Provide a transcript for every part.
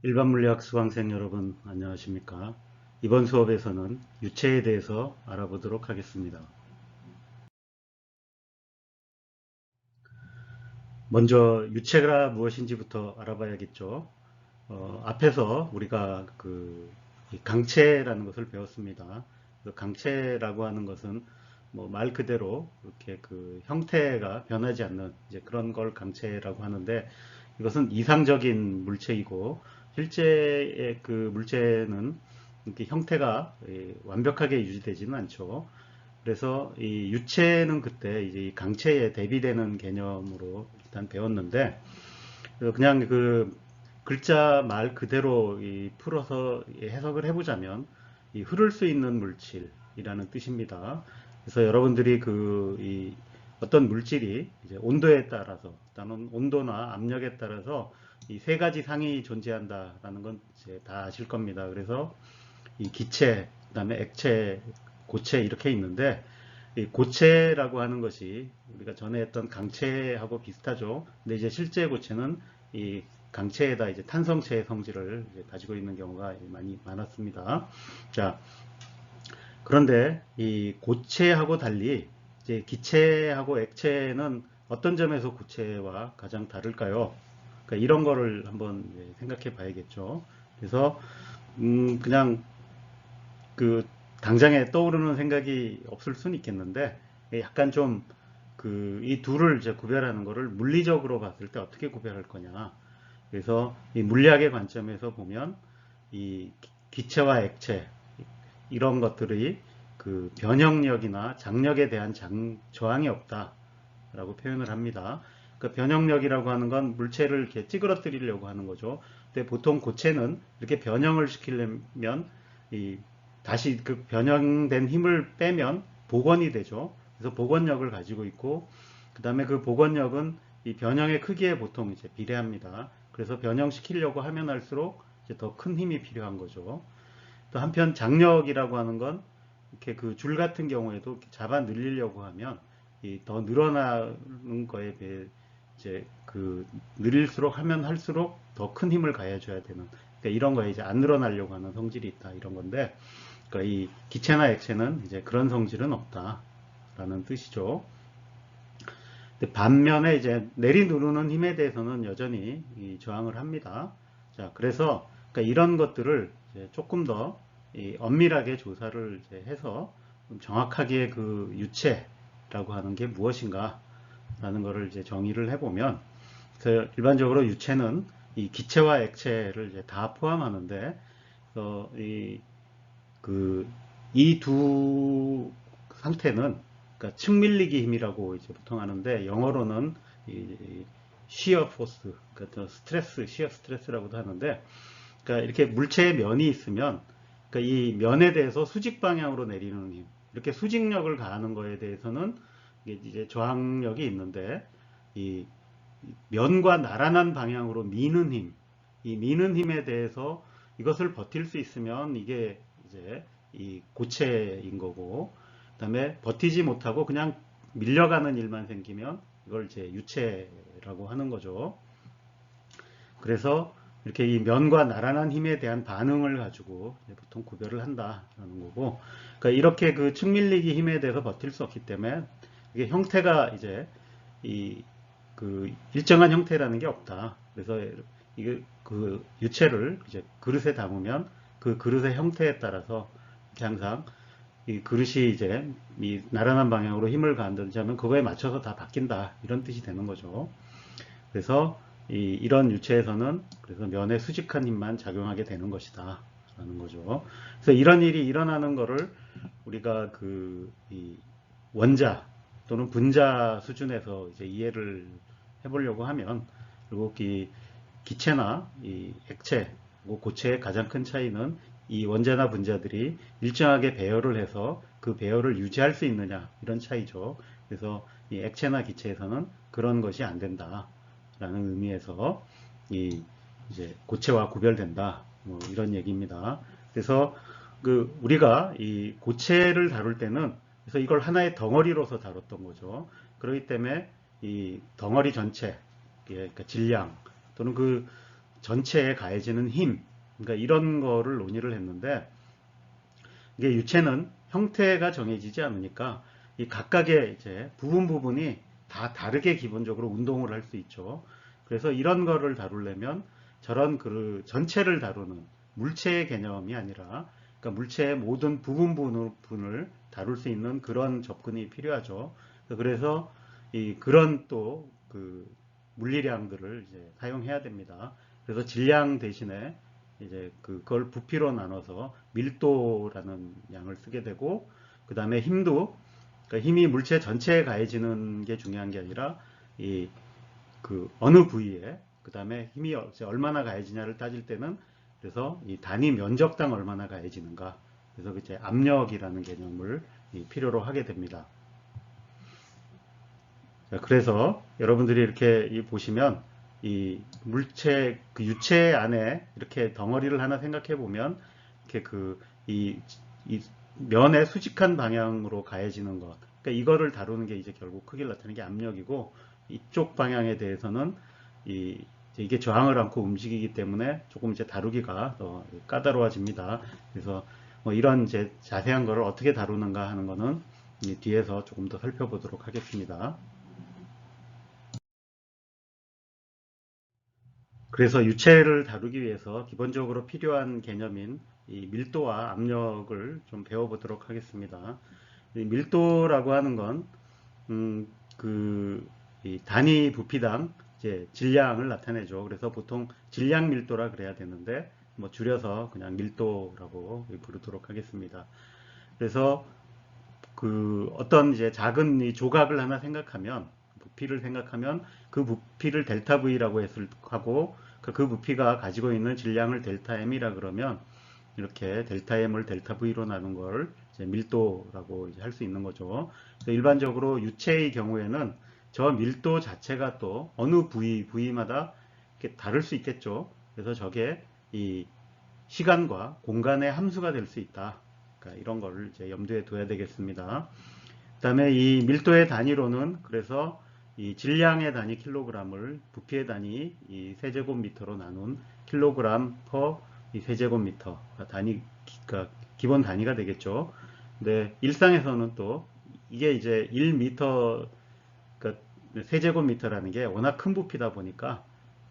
일반 물리학 수강생 여러분 안녕하십니까? 이번 수업에서는 유체에 대해서 알아보도록 하겠습니다. 먼저 유체가 무엇인지부터 알아봐야겠죠. 앞에서 우리가 이 강체라는 것을 배웠습니다. 그 강체라고 하는 것은 뭐 말 그대로 이렇게 그 형태가 변하지 않는 이제 그런 걸 강체라고 하는데, 이것은 이상적인 물체이고 실제의 그 물체는 이렇게 형태가 완벽하게 유지되지는 않죠. 그래서 이 유체는 그때 이제 이 강체에 대비되는 개념으로 일단 배웠는데, 그냥 그 글자 말 그대로 풀어서 해석을 해보자면 이 흐를 수 있는 물질이라는 뜻입니다. 그래서 여러분들이 이 어떤 물질이 이제 온도에 따라서 또는 온도나 압력에 따라서 이 세 가지 상이 존재한다라는 건 이제 다 아실 겁니다. 그래서 이 기체, 그다음에 액체, 고체 이렇게 있는데, 이 고체라고 하는 것이 우리가 전에 했던 강체하고 비슷하죠. 근데 이제 실제 고체는 이 강체에다 이제 탄성체의 성질을 이제 가지고 있는 경우가 많이 많았습니다. 자, 그런데 이 고체하고 달리 이제 기체하고 액체는 어떤 점에서 고체와 가장 다를까요? 그러니까 이런 거를 한번 생각해 봐야겠죠. 그래서 그냥 그 당장에 떠오르는 생각이 없을 수는 있겠는데, 약간 좀 이 둘을 이제 구별하는 거를 물리적으로 봤을 때 어떻게 구별할 거냐. 그래서 이 물리학의 관점에서 보면 이 기체와 액체 이런 것들이 그 변형력이나 장력에 대한 저항이 없다라고 표현을 합니다. 그러니까 변형력이라고 하는 건 물체를 이렇게 찌그러뜨리려고 하는 거죠. 근데 보통 고체는 이렇게 변형을 시키려면 이 다시 그 변형된 힘을 빼면 복원이 되죠. 그래서 복원력을 가지고 있고, 그 다음에 그 복원력은 이 변형의 크기에 보통 이제 비례합니다. 그래서 변형시키려고 하면 할수록 이제 더 큰 힘이 필요한 거죠. 또 한편 장력이라고 하는 건 이렇게 그 줄 같은 경우에도 잡아 늘리려고 하면 이 더 늘어나는 거에 비해 이제 그 늘릴수록 하면 할수록 더 큰 힘을 가해줘야 되는, 그러니까 이런 거에 이제 안 늘어나려고 하는 성질이 있다 이런 건데, 그러니까 이 기체나 액체는 이제 그런 성질은 없다라는 뜻이죠. 반면에 이제 내리누르는 힘에 대해서는 여전히 저항을 합니다. 자, 그래서 그러니까 이런 것들을 이제 조금 더 엄밀하게 조사를 이제 해서 정확하게 그 유체라고 하는 게 무엇인가 라는 것을 이제 정의를 해보면, 그래서 일반적으로 유체는 이 기체와 액체를 이제 다 포함하는데, 이 두 상태는 그러니까 측밀리기 힘이라고 이제 보통 하는데, 영어로는 shear force, 그러니까 스트레스, shear 스트레스라고도 하는데, 그러니까 이렇게 물체의 면이 있으면, 그러니까 이 면에 대해서 수직 방향으로 내리는 힘, 이렇게 수직력을 가하는 거에 대해서는 이제 저항력이 있는데, 이 면과 나란한 방향으로 미는 힘, 이 미는 힘에 대해서 이것을 버틸 수 있으면 이게 이제 이 고체인 거고, 그다음에 버티지 못하고 그냥 밀려가는 일만 생기면 이걸 이제 유체라고 하는 거죠. 그래서 이렇게 이 면과 나란한 힘에 대한 반응을 가지고 보통 구별을 한다라는 거고, 그러니까 이렇게 그 측밀리기 힘에 대해서 버틸 수 없기 때문에 이게 형태가 이제 이 그 일정한 형태라는 게 없다. 그래서 이게 그 유체를 이제 그릇에 담으면 그 그릇의 형태에 따라서 항상 이 그릇이 이제 이 나란한 방향으로 힘을 가한다든지 하면 그거에 맞춰서 다 바뀐다 이런 뜻이 되는 거죠. 그래서 이런 유체에서는 그래서 면에 수직한 힘만 작용하게 되는 것이다 라는 거죠. 그래서 이런 일이 일어나는 거를 우리가 이 원자 또는 분자 수준에서 이제 이해를 해보려고 하면, 그리고 이 기체나 이 액체, 고체의 가장 큰 차이는 이 원자나 분자들이 일정하게 배열을 해서 그 배열을 유지할 수 있느냐 이런 차이죠. 그래서 이 액체나 기체에서는 그런 것이 안 된다라는 의미에서 이제 고체와 구별된다 뭐 이런 얘기입니다. 그래서 우리가 이 고체를 다룰 때는 그래서 이걸 하나의 덩어리로서 다뤘던 거죠. 그렇기 때문에 이 덩어리 전체, 그러니까 질량 또는 그 전체에 가해지는 힘, 그러니까 이런 거를 논의를 했는데, 이게 유체는 형태가 정해지지 않으니까 이 각각의 이제 부분이 다 다르게 기본적으로 운동을 할 수 있죠. 그래서 이런 거를 다루려면 저런 그 전체를 다루는 물체의 개념이 아니라, 그러니까 물체의 모든 부분을 다룰 수 있는 그런 접근이 필요하죠. 그래서 그런 또 그 물리량들을 이제 사용해야 됩니다. 그래서 질량 대신에 이제 그걸 부피로 나눠서 밀도라는 양을 쓰게 되고, 그 다음에 힘도, 그러니까 힘이 물체 전체에 가해지는 게 중요한 게 아니라 이 그 어느 부위에, 그 다음에 힘이 얼마나 가해지냐를 따질 때는, 그래서 이 단위 면적당 얼마나 가해지는가, 그래서 이제 압력이라는 개념을 필요로 하게 됩니다. 자, 그래서 여러분들이 이렇게 보시면 이 물체, 그 유체 안에 이렇게 덩어리를 하나 생각해 보면, 이렇게 이 면의 수직한 방향으로 가해지는 것, 그러니까 이거를 다루는 게 이제 결국 크기를 나타내는 게 압력이고, 이쪽 방향에 대해서는 이게 저항을 않고 움직이기 때문에 조금 이제 다루기가 더 까다로워집니다. 그래서 뭐 이런 이제 자세한 거를 어떻게 다루는가 하는 거는 뒤에서 조금 더 살펴보도록 하겠습니다. 그래서 유체를 다루기 위해서 기본적으로 필요한 개념인 이 밀도와 압력을 좀 배워보도록 하겠습니다. 이 밀도라고 하는 건, 이 단위 부피당 이제 질량을 나타내죠. 그래서 보통 질량 밀도라 그래야 되는데, 뭐 줄여서 그냥 밀도라고 부르도록 하겠습니다. 그래서 어떤 이제 작은 이 조각을 하나 생각하면, 부피를 생각하면 그 부피를 델타 V라고 하고, 그 부피가 가지고 있는 질량을 델타 M이라 그러면, 이렇게 델타 M을 델타 V로 나눈 걸 이제 밀도라고 할 수 있는 거죠. 일반적으로 유체의 경우에는 저 밀도 자체가 또 어느 부위마다 이렇게 다를 수 있겠죠. 그래서 저게 이 시간과 공간의 함수가 될 수 있다. 그러니까 이런 걸 이제 염두에 둬야 되겠습니다. 그 다음에 이 밀도의 단위로는, 그래서 이 질량의 단위 킬로그램을 부피의 단위 이 세제곱미터로 나눈 킬로그램 퍼 이 세제곱미터 단위, 그러니까 기본 단위가 되겠죠. 근데 일상에서는 또 이게 이제 1미터, 그러니까 세제곱미터라는 게 워낙 큰 부피다 보니까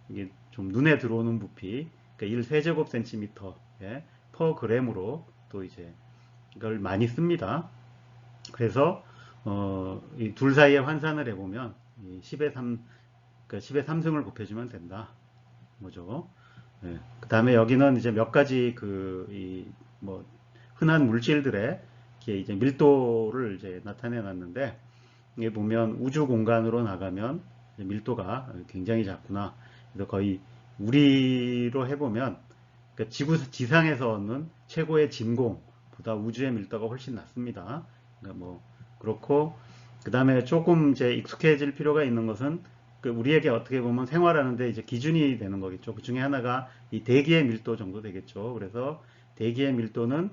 이게 좀 눈에 들어오는 부피, 그러니까 1 세제곱 센티미터에 퍼 그램으로 또 이제 이걸 많이 씁니다. 그래서 이 둘 사이에 환산을 해보면 10의 3, 그러니까 10의 3승을 곱해주면 된다. 뭐죠? 네. 그 다음에 여기는 이제 몇 가지 뭐 흔한 물질들의 이제 밀도를 이제 나타내 놨는데, 이게 보면 우주 공간으로 나가면 밀도가 굉장히 작구나. 그래서 거의 우리로 해보면, 그러니까 지상에서는 최고의 진공보다 우주의 밀도가 훨씬 낮습니다. 그러니까 뭐 그렇고, 그 다음에 조금 이제 익숙해질 필요가 있는 것은, 우리에게 어떻게 보면 생활하는데 이제 기준이 되는 거겠죠. 그 중에 하나가 이 대기의 밀도 정도 되겠죠. 그래서 대기의 밀도는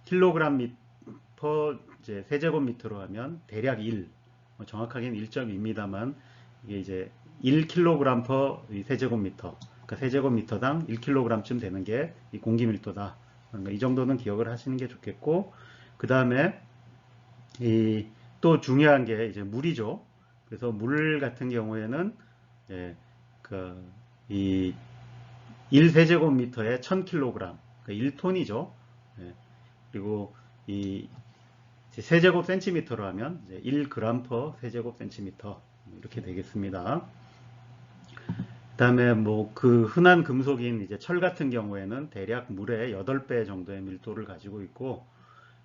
킬로그램 퍼 이제 세제곱미터로 하면 대략 1, 정확하게는 1.2입니다만, 이게 이제 1kg 퍼 세제곱미터, 그러니까 세제곱미터당 1kg쯤 되는 게 이 공기 밀도다. 그러니까 이 정도는 기억을 하시는 게 좋겠고, 그 다음에 또 중요한 게 이제 물이죠. 그래서 물 같은 경우에는 예, 이 1세제곱미터에 1000kg, 그러니까 1톤이죠. 예, 그리고 이 세제곱 센티미터로 하면 1g 퍼 세제곱 센티미터 이렇게 되겠습니다. 그 다음에 뭐 흔한 금속인 이제 철 같은 경우에는 대략 물의 8배 정도의 밀도를 가지고 있고,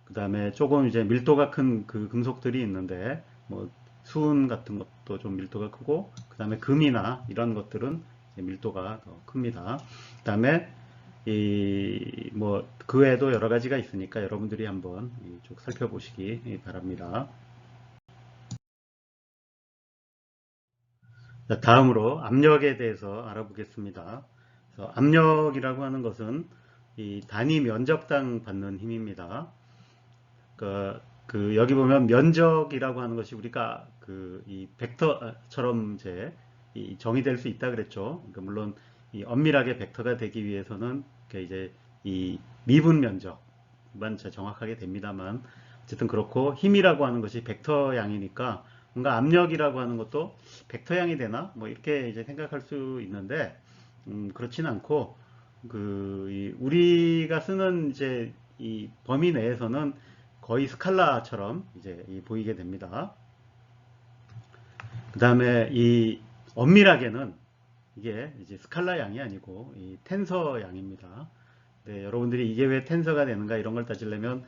그 다음에 조금 이제 밀도가 큰 그 금속들이 있는데, 뭐 수은 같은 것도 좀 밀도가 크고, 그 다음에 금이나 이런 것들은 밀도가 더 큽니다. 그 다음에 뭐 그 외에도 여러 가지가 있으니까 여러분들이 한번 쭉 살펴보시기 바랍니다. 자, 다음으로 압력에 대해서 알아보겠습니다. 그래서 압력이라고 하는 것은 이 단위 면적당 받는 힘입니다. 여기 보면 면적이라고 하는 것이 우리가 이 벡터처럼 이제 정의될 수 있다 그랬죠. 그러니까 물론 이 엄밀하게 벡터가 되기 위해서는 이제 이 미분 면적만 정확하게 됩니다만, 어쨌든 그렇고, 힘이라고 하는 것이 벡터 양이니까 뭔가 압력이라고 하는 것도 벡터 양이 되나 뭐 이렇게 이제 생각할 수 있는데, 그렇진 않고, 우리가 쓰는 이제 이 범위 내에서는 거의 스칼라처럼 이제 보이게 됩니다. 그 다음에 이 엄밀하게는 이게 이제 스칼라 양이 아니고 이 텐서 양입니다. 네, 여러분들이 이게 왜 텐서가 되는가 이런 걸 따지려면,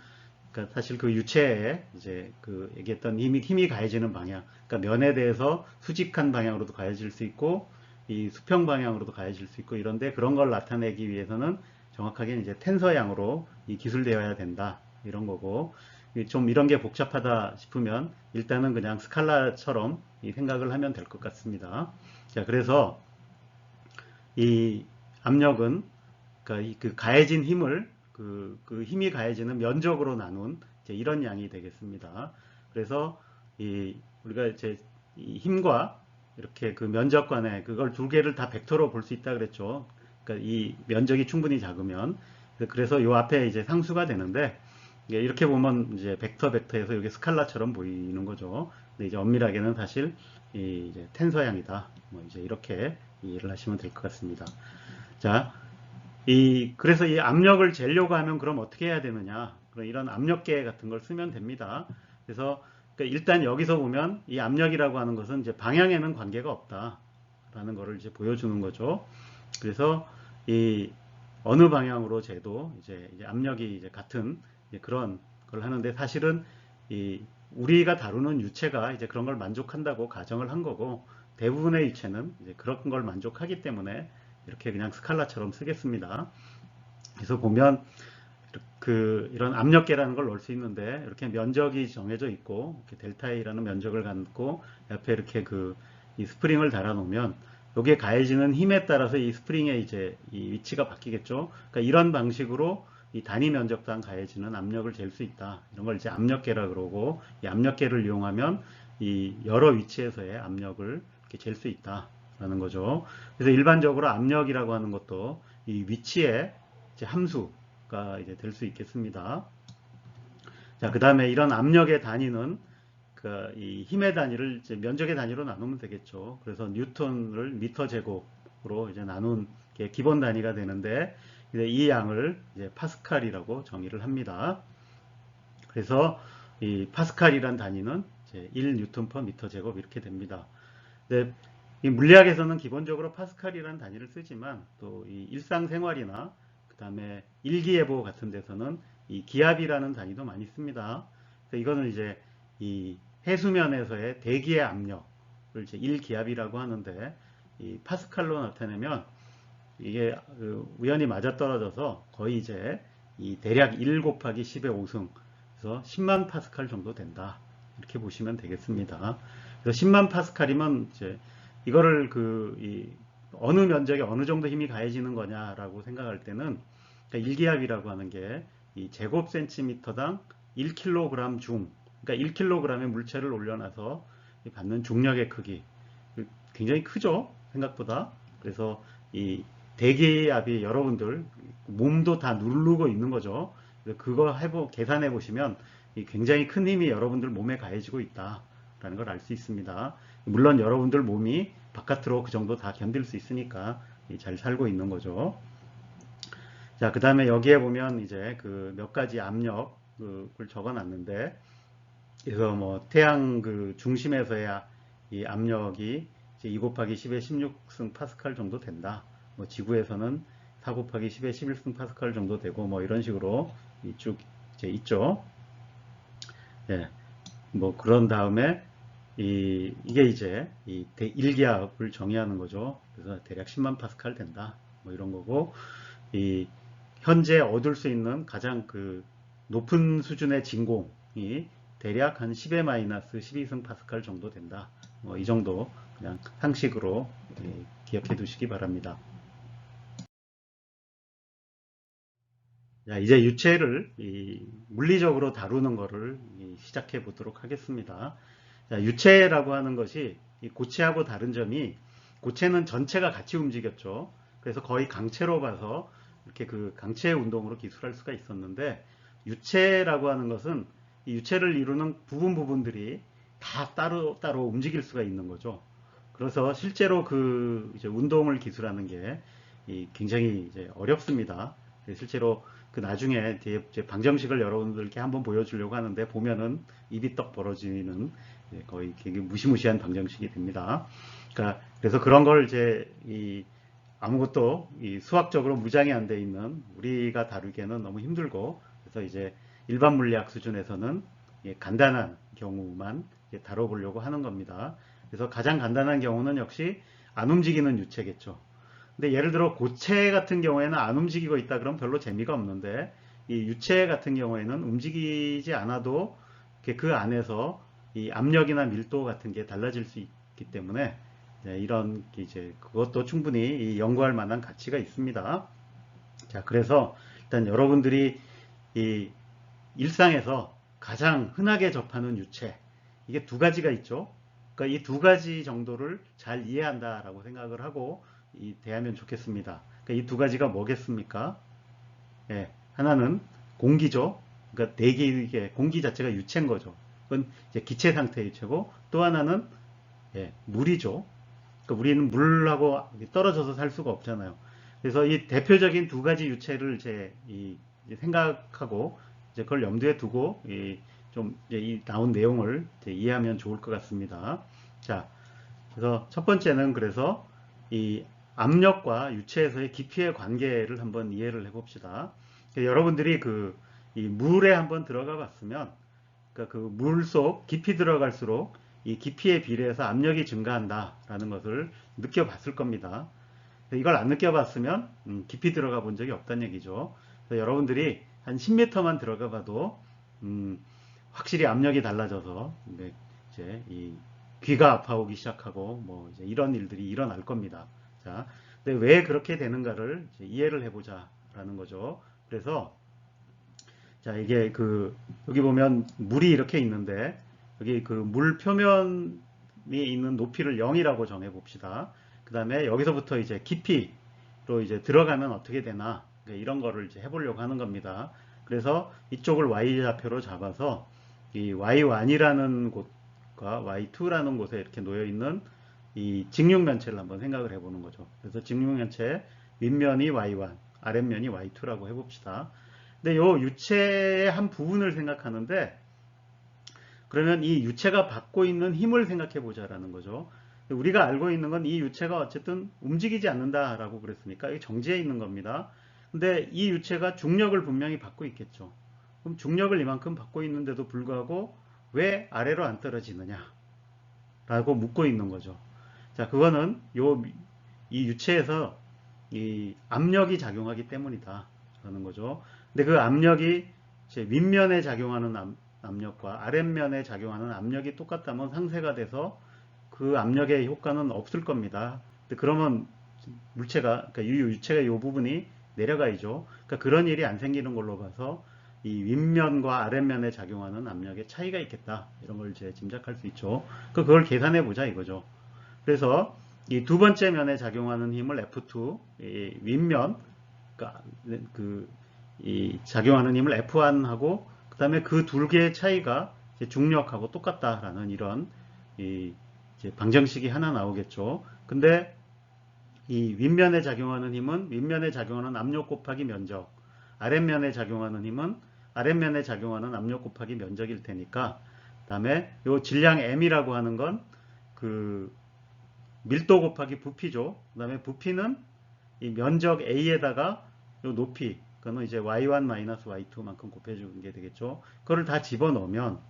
그러니까 사실 그 유체에 이제 그 얘기했던 힘이 가해지는 방향, 그러니까 면에 대해서 수직한 방향으로도 가해질 수 있고 이 수평 방향으로도 가해질 수 있고, 이런데 그런 걸 나타내기 위해서는 정확하게 이제 텐서 양으로 이 기술되어야 된다 이런 거고, 좀 이런 게 복잡하다 싶으면 일단은 그냥 스칼라처럼 이 생각을 하면 될 것 같습니다. 자, 그래서 이 압력은 그러니까 그 가해진 힘을 그 힘이 가해지는 면적으로 나눈 이제 이런 양이 되겠습니다. 그래서 우리가 이제 이 힘과 이렇게 그 면적 간에 그걸 두 개를 다 벡터로 볼 수 있다 그랬죠. 그러니까 이 면적이 충분히 작으면, 그래서 요 앞에 이제 상수가 되는데, 이렇게 보면 이제 벡터에서 이게 스칼라처럼 보이는 거죠. 근데 이제 엄밀하게는 사실 이제 텐서양이다. 뭐 이제 이렇게 이해를 하시면 될 것 같습니다. 자, 그래서 이 압력을 재려고 하면 그럼 어떻게 해야 되느냐. 그런 이런 압력계 같은 걸 쓰면 됩니다. 그래서 그러니까 일단 여기서 보면 이 압력이라고 하는 것은 이제 방향에는 관계가 없다라는 것을 이제 보여주는 거죠. 그래서 이 어느 방향으로 재도 이제 압력이 이제 같은 이제 그런 걸 하는데, 사실은 우리가 다루는 유체가 이제 그런 걸 만족한다고 가정을 한 거고, 대부분의 유체는 이제 그런 걸 만족하기 때문에 이렇게 그냥 스칼라처럼 쓰겠습니다. 그래서 보면 이런 압력계라는 걸 넣을 수 있는데, 이렇게 면적이 정해져 있고 이렇게 델타 A라는 면적을 갖고 옆에 이렇게 이 스프링을 달아 놓으면 여기에 가해지는 힘에 따라서 이 스프링의 이제 이 위치가 바뀌겠죠. 그러니까 이런 방식으로 이 단위 면적당 가해지는 압력을 잴 수 있다. 이런 걸 이제 압력계라 그러고, 이 압력계를 이용하면 이 여러 위치에서의 압력을 이렇게 잴 수 있다라는 거죠. 그래서 일반적으로 압력이라고 하는 것도 이 위치의 이제 함수가 이제 될 수 있겠습니다. 자, 그 다음에 이런 압력의 단위는 이 힘의 단위를 이제 면적의 단위로 나누면 되겠죠. 그래서 뉴턴을 미터 제곱으로 이제 나눈 게 기본 단위가 되는데, 이제 이 양을 이제 파스칼이라고 정의를 합니다. 그래서 이 파스칼이란 단위는 이제 1 뉴턴 퍼 미터 제곱 이렇게 됩니다. 근데 이 물리학에서는 기본적으로 파스칼이라는 단위를 쓰지만, 또 이 일상생활이나 그 다음에 일기예보 같은 데서는 이 기압이라는 단위도 많이 씁니다. 그래서 이거는 이제 이 해수면에서의 대기의 압력을 이제 1기압이라고 하는데, 이 파스칼로 나타내면 이게 우연히 맞아떨어져서 거의 이제 이 대략 1 곱하기 10의 5승, 그래서 10만 파스칼 정도 된다. 이렇게 보시면 되겠습니다. 그래서 10만 파스칼이면 이제 이거를 어느 면적에 어느 정도 힘이 가해지는 거냐라고 생각할 때는, 그러니까 1기압이라고 하는 게 이 제곱 센티미터당 1kg 중, 그러니까 1kg의 물체를 올려놔서 받는 중력의 크기, 굉장히 크죠, 생각보다. 그래서 이 대기압이 여러분들 몸도 다 누르고 있는 거죠. 그거 계산해 보시면 굉장히 큰 힘이 여러분들 몸에 가해지고 있다라는 걸 알 수 있습니다. 물론 여러분들 몸이 바깥으로 그 정도 다 견딜 수 있으니까 잘 살고 있는 거죠. 자, 그 다음에 여기에 보면 이제 몇 가지 압력을 적어 놨는데, 그래서 뭐 태양 중심에서의 이 압력이 이제 2 곱하기 10의 16승 파스칼 정도 된다. 뭐 지구에서는 4 곱하기 10의 11승 파스칼 정도 되고, 뭐 이런 식으로 쭉 이제 있죠. 예. 뭐 그런 다음에 이게 이제 이 1기압을 정의하는 거죠. 그래서 대략 10만 파스칼 된다. 뭐 이런 거고, 현재 얻을 수 있는 가장 높은 수준의 진공이 대략 한 10의 마이너스 12승 파스칼 정도 된다. 뭐 이 정도 그냥 상식으로 기억해 두시기 바랍니다. 자, 이제 유체를 물리적으로 다루는 것을 시작해 보도록 하겠습니다. 자, 유체라고 하는 것이 이 고체하고 다른 점이, 고체는 전체가 같이 움직였죠. 그래서 거의 강체로 봐서 이렇게 그 강체 운동으로 기술할 수가 있었는데, 유체라고 하는 것은 이 유체를 이루는 부분들이 다 따로 움직일 수가 있는 거죠. 그래서 실제로 그 이제 운동을 기술하는 게 굉장히 이제 어렵습니다. 실제로 그 나중에 이제 방정식을 여러분들께 한번 보여주려고 하는데, 보면은 입이 떡 벌어지는 거의 되게 무시무시한 방정식이 됩니다. 그러니까 그래서 그런 걸 이제 아무것도 수학적으로 무장이 안 돼 있는 우리가 다루기에는 너무 힘들고, 그래서 이제 일반 물리학 수준에서는 간단한 경우만 다뤄보려고 하는 겁니다. 그래서 가장 간단한 경우는 역시 안 움직이는 유체겠죠. 근데 예를 들어 고체 같은 경우에는 안 움직이고 있다 그러면 별로 재미가 없는데, 이 유체 같은 경우에는 움직이지 않아도 그 안에서 이 압력이나 밀도 같은 게 달라질 수 있기 때문에, 이런 이제 그것도 충분히 연구할 만한 가치가 있습니다. 자, 그래서 일단 여러분들이 이 일상에서 가장 흔하게 접하는 유체, 이게 두 가지가 있죠. 그러니까 이 두 가지 정도를 잘 이해한다라고 생각을 하고 대하면 좋겠습니다. 그러니까 이 두 가지가 뭐겠습니까? 예, 하나는 공기죠. 그러니까 대기의 공기 자체가 유체인 거죠. 그건 이제 기체 상태의 유체고, 또 하나는 물이죠. 그러니까 우리는 물하고 떨어져서 살 수가 없잖아요. 그래서 이 대표적인 두 가지 유체를 이제 생각하고 이제 그걸 염두에 두고 좀 이 나온 내용을 이해하면 좋을 것 같습니다. 자, 그래서 첫 번째는 그래서 이 압력과 유체에서의 깊이의 관계를 한번 이해를 해봅시다. 여러분들이 이 물에 한번 들어가 봤으면, 그러니까 그 물속 깊이 들어갈수록 이 깊이에 비례해서 압력이 증가한다라는 것을 느껴봤을 겁니다. 이걸 안 느껴봤으면 깊이 들어가 본 적이 없다는 얘기죠. 그래서 여러분들이 한 10m만 들어가 봐도 확실히 압력이 달라져서 이제 이 귀가 아파오기 시작하고 뭐 이제 이런 일들이 일어날 겁니다. 자, 근데 왜 그렇게 되는가를 이제 이해를 해보자라는 거죠. 그래서 자, 이게 여기 보면 물이 이렇게 있는데, 여기 그 물 표면이 있는 높이를 0이라고 정해 봅시다. 그 다음에 여기서부터 이제 깊이로 이제 들어가면 어떻게 되나, 이런 거를 이제 해보려고 하는 겁니다. 그래서 이쪽을 y좌표로 잡아서 이 y1이라는 곳과 y2라는 곳에 이렇게 놓여 있는 이 직육면체를 한번 생각을 해보는 거죠. 그래서 직육면체 윗면이 y1, 아랫면이 y2라고 해봅시다. 근데 요 유체의 한 부분을 생각하는데, 그러면 이 유체가 받고 있는 힘을 생각해 보자라는 거죠. 우리가 알고 있는 건 이 유체가 어쨌든 움직이지 않는다라고 그랬으니까 이게 정지해 있는 겁니다. 근데 이 유체가 중력을 분명히 받고 있겠죠. 그럼 중력을 이만큼 받고 있는데도 불구하고 왜 아래로 안 떨어지느냐 라고 묻고 있는 거죠. 자, 그거는 이 유체에서 이 압력이 작용하기 때문이다 라는 거죠. 근데 그 압력이 이제 윗면에 작용하는 압력과 아랫면에 작용하는 압력이 똑같다면 상쇄가 돼서 그 압력의 효과는 없을 겁니다. 근데 그러면 그러니까 유체가 이 부분이 내려가야죠. 그러니까 그런 일이 안 생기는 걸로 봐서 이 윗면과 아랫면에 작용하는 압력의 차이가 있겠다. 이런 걸 이제 짐작할 수 있죠. 그걸 계산해 보자 이거죠. 그래서 이 두 번째 면에 작용하는 힘을 F2, 이 윗면, 그러니까 이 작용하는 힘을 F1하고, 그 다음에 그 두 개의 차이가 중력하고 똑같다라는 이런 이제 방정식이 하나 나오겠죠. 근데 이 윗면에 작용하는 힘은 윗면에 작용하는 압력 곱하기 면적, 아랫면에 작용하는 힘은 아랫면에 작용하는 압력 곱하기 면적일 테니까, 그 다음에 요 질량 M이라고 하는 건 밀도 곱하기 부피죠. 그 다음에 부피는 이 면적 A에다가 요 높이, 그거는 이제 y1-y2만큼 곱해주는 게 되겠죠. 그거를 다 집어넣으면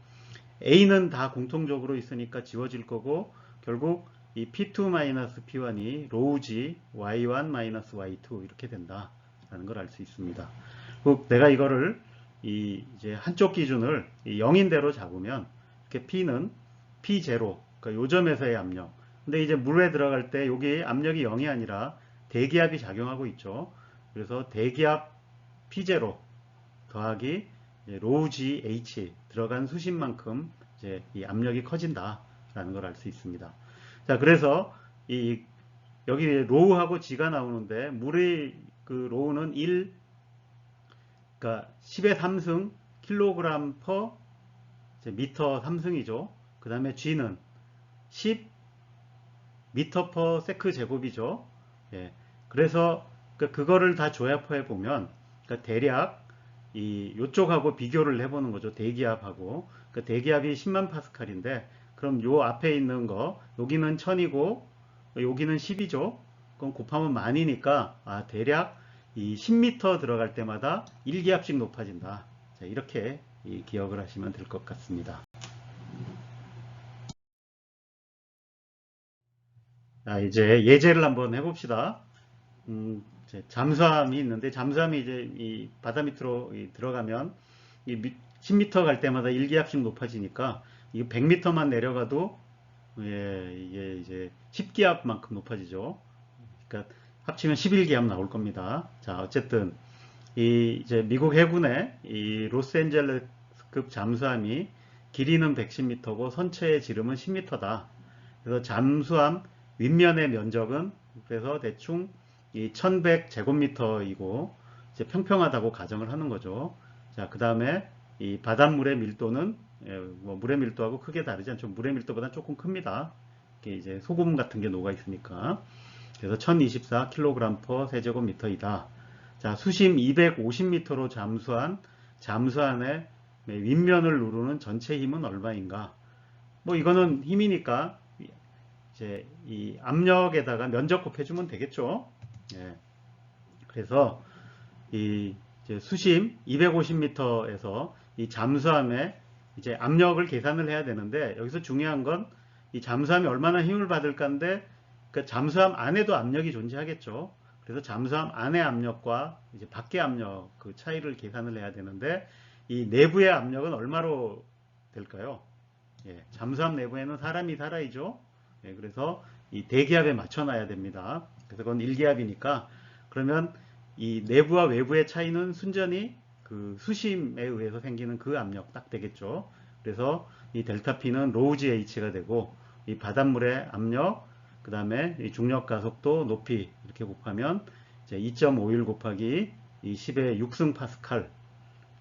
A는 다 공통적으로 있으니까 지워질 거고, 결국 이 P2-P1이 로우지 y1-y2 이렇게 된다라는 걸 알 수 있습니다. 내가 이거를 이제 한쪽 기준을 0인대로 잡으면 이렇게 P는 P0, 그러니까 요점에서의 압력. 근데 이제 물에 들어갈 때 여기 압력이 0이 아니라 대기압이 작용하고 있죠. 그래서 대기압 P0 더하기 로우 GH 들어간 수심만큼 이제 이 압력이 커진다라는 걸 알 수 있습니다. 자, 그래서 이 여기 로우하고 G가 나오는데 물의 그 로우는 1, 그러니까 10의 3승 킬로그램 퍼 미터 3승이죠. 그 다음에 G는 10 미터 퍼 세크 제곱이죠. 예. 그래서 그거를 다 조합해 보면 대략 이 요쪽하고 비교를 해보는 거죠. 대기압하고. 대기압이 10만 파스칼인데 그럼 요 앞에 있는 거 여기는 1000이고 여기는 10이죠. 그럼 곱하면 만이니까 대략 이 10m 들어갈 때마다 1기압씩 높아진다. 자, 이렇게 기억을 하시면 될 것 같습니다. 자, 이제 예제를 한번 해봅시다. 이제 잠수함이 있는데 잠수함이 이제 이 바다 밑으로 들어가면 이 10m 갈 때마다 1기압씩 높아지니까 이 100m만 내려가도 이게 이제 10기압만큼 높아지죠. 그러니까 합치면 11기압 나올 겁니다. 자, 어쨌든 이 이제 미국 해군의 이 로스앤젤레스급 잠수함이 길이는 110m고 선체의 지름은 10m다. 그래서 잠수함 윗면의 면적은 그래서 대충 이 1100제곱미터이고 이제 평평하다고 가정을 하는 거죠. 자, 그 다음에 이 바닷물의 밀도는 뭐 물의 밀도하고 크게 다르지 않죠. 물의 밀도보다 조금 큽니다. 이게 이제 소금 같은 게 녹아 있으니까. 그래서 1024kg per 세제곱미터이다. 자, 수심 250m로 잠수한 잠수함의 윗면을 누르는 전체 힘은 얼마인가? 뭐 이거는 힘이니까 이제 이 압력에다가 면적 곱해주면 되겠죠. 예. 그래서 이 이제 수심 250m에서 이 잠수함의 이제 압력을 계산을 해야 되는데 여기서 중요한 건 이 잠수함이 얼마나 힘을 받을까인데 그 잠수함 안에도 압력이 존재하겠죠. 그래서 잠수함 안의 압력과 이제 밖의 압력 그 차이를 계산을 해야 되는데 이 내부의 압력은 얼마로 될까요? 예, 잠수함 내부에는 사람이 살아있죠. 예, 그래서 이 대기압에 맞춰놔야 됩니다. 그래서 그건 1기압이니까 그러면 이 내부와 외부의 차이는 순전히 그 수심에 의해서 생기는 그 압력 딱 되겠죠. 그래서 이 델타 P는 로우 GH가 되고 이 바닷물의 압력, 그 다음에 이 중력 가속도 높이 이렇게 곱하면 이제 2.51 곱하기 이 10의 6승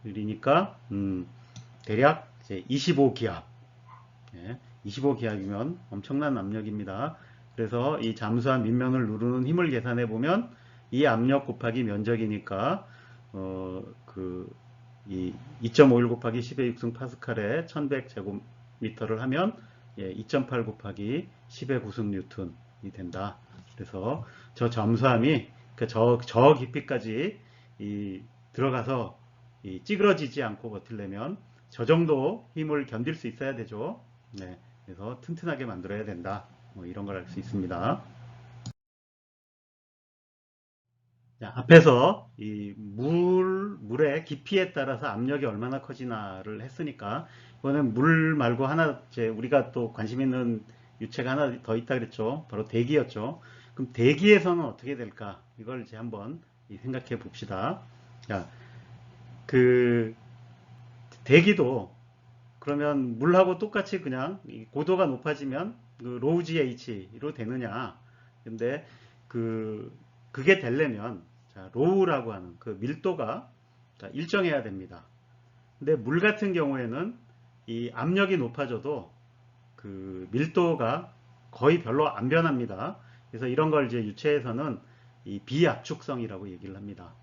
파스칼이니까 대략 이제 25기압. 예, 25기압이면 엄청난 압력입니다. 그래서 이 잠수함 밑면을 누르는 힘을 계산해 보면 이 압력 곱하기 면적이니까 이 2.51 곱하기 10의 6승 파스칼에 1100제곱미터를 하면 2.8 곱하기 10의 9승 뉴턴이 된다. 그래서 저 잠수함이 저 깊이까지 들어가서 찌그러지지 않고 버틸려면 저 정도 힘을 견딜 수 있어야 되죠. 네, 그래서 튼튼하게 만들어야 된다. 뭐 이런 걸 알 수 있습니다. 자, 앞에서 이 물의 깊이에 따라서 압력이 얼마나 커지나를 했으니까 이거는 물 말고 하나 이제 우리가 또 관심 있는 유체가 하나 더 있다 그랬죠. 바로 대기였죠. 그럼 대기에서는 어떻게 될까? 이걸 이제 한번 생각해 봅시다. 자, 그 대기도 그러면 물하고 똑같이 그냥 고도가 높아지면 그 로우 GH로 되느냐? 근데 그게 되려면 자, 로우라고 하는 그 밀도가 일정해야 됩니다. 근데 물 같은 경우에는 이 압력이 높아져도 그 밀도가 거의 별로 안 변합니다. 그래서 이런 걸 이제 유체에서는 이 비압축성이라고 얘기를 합니다.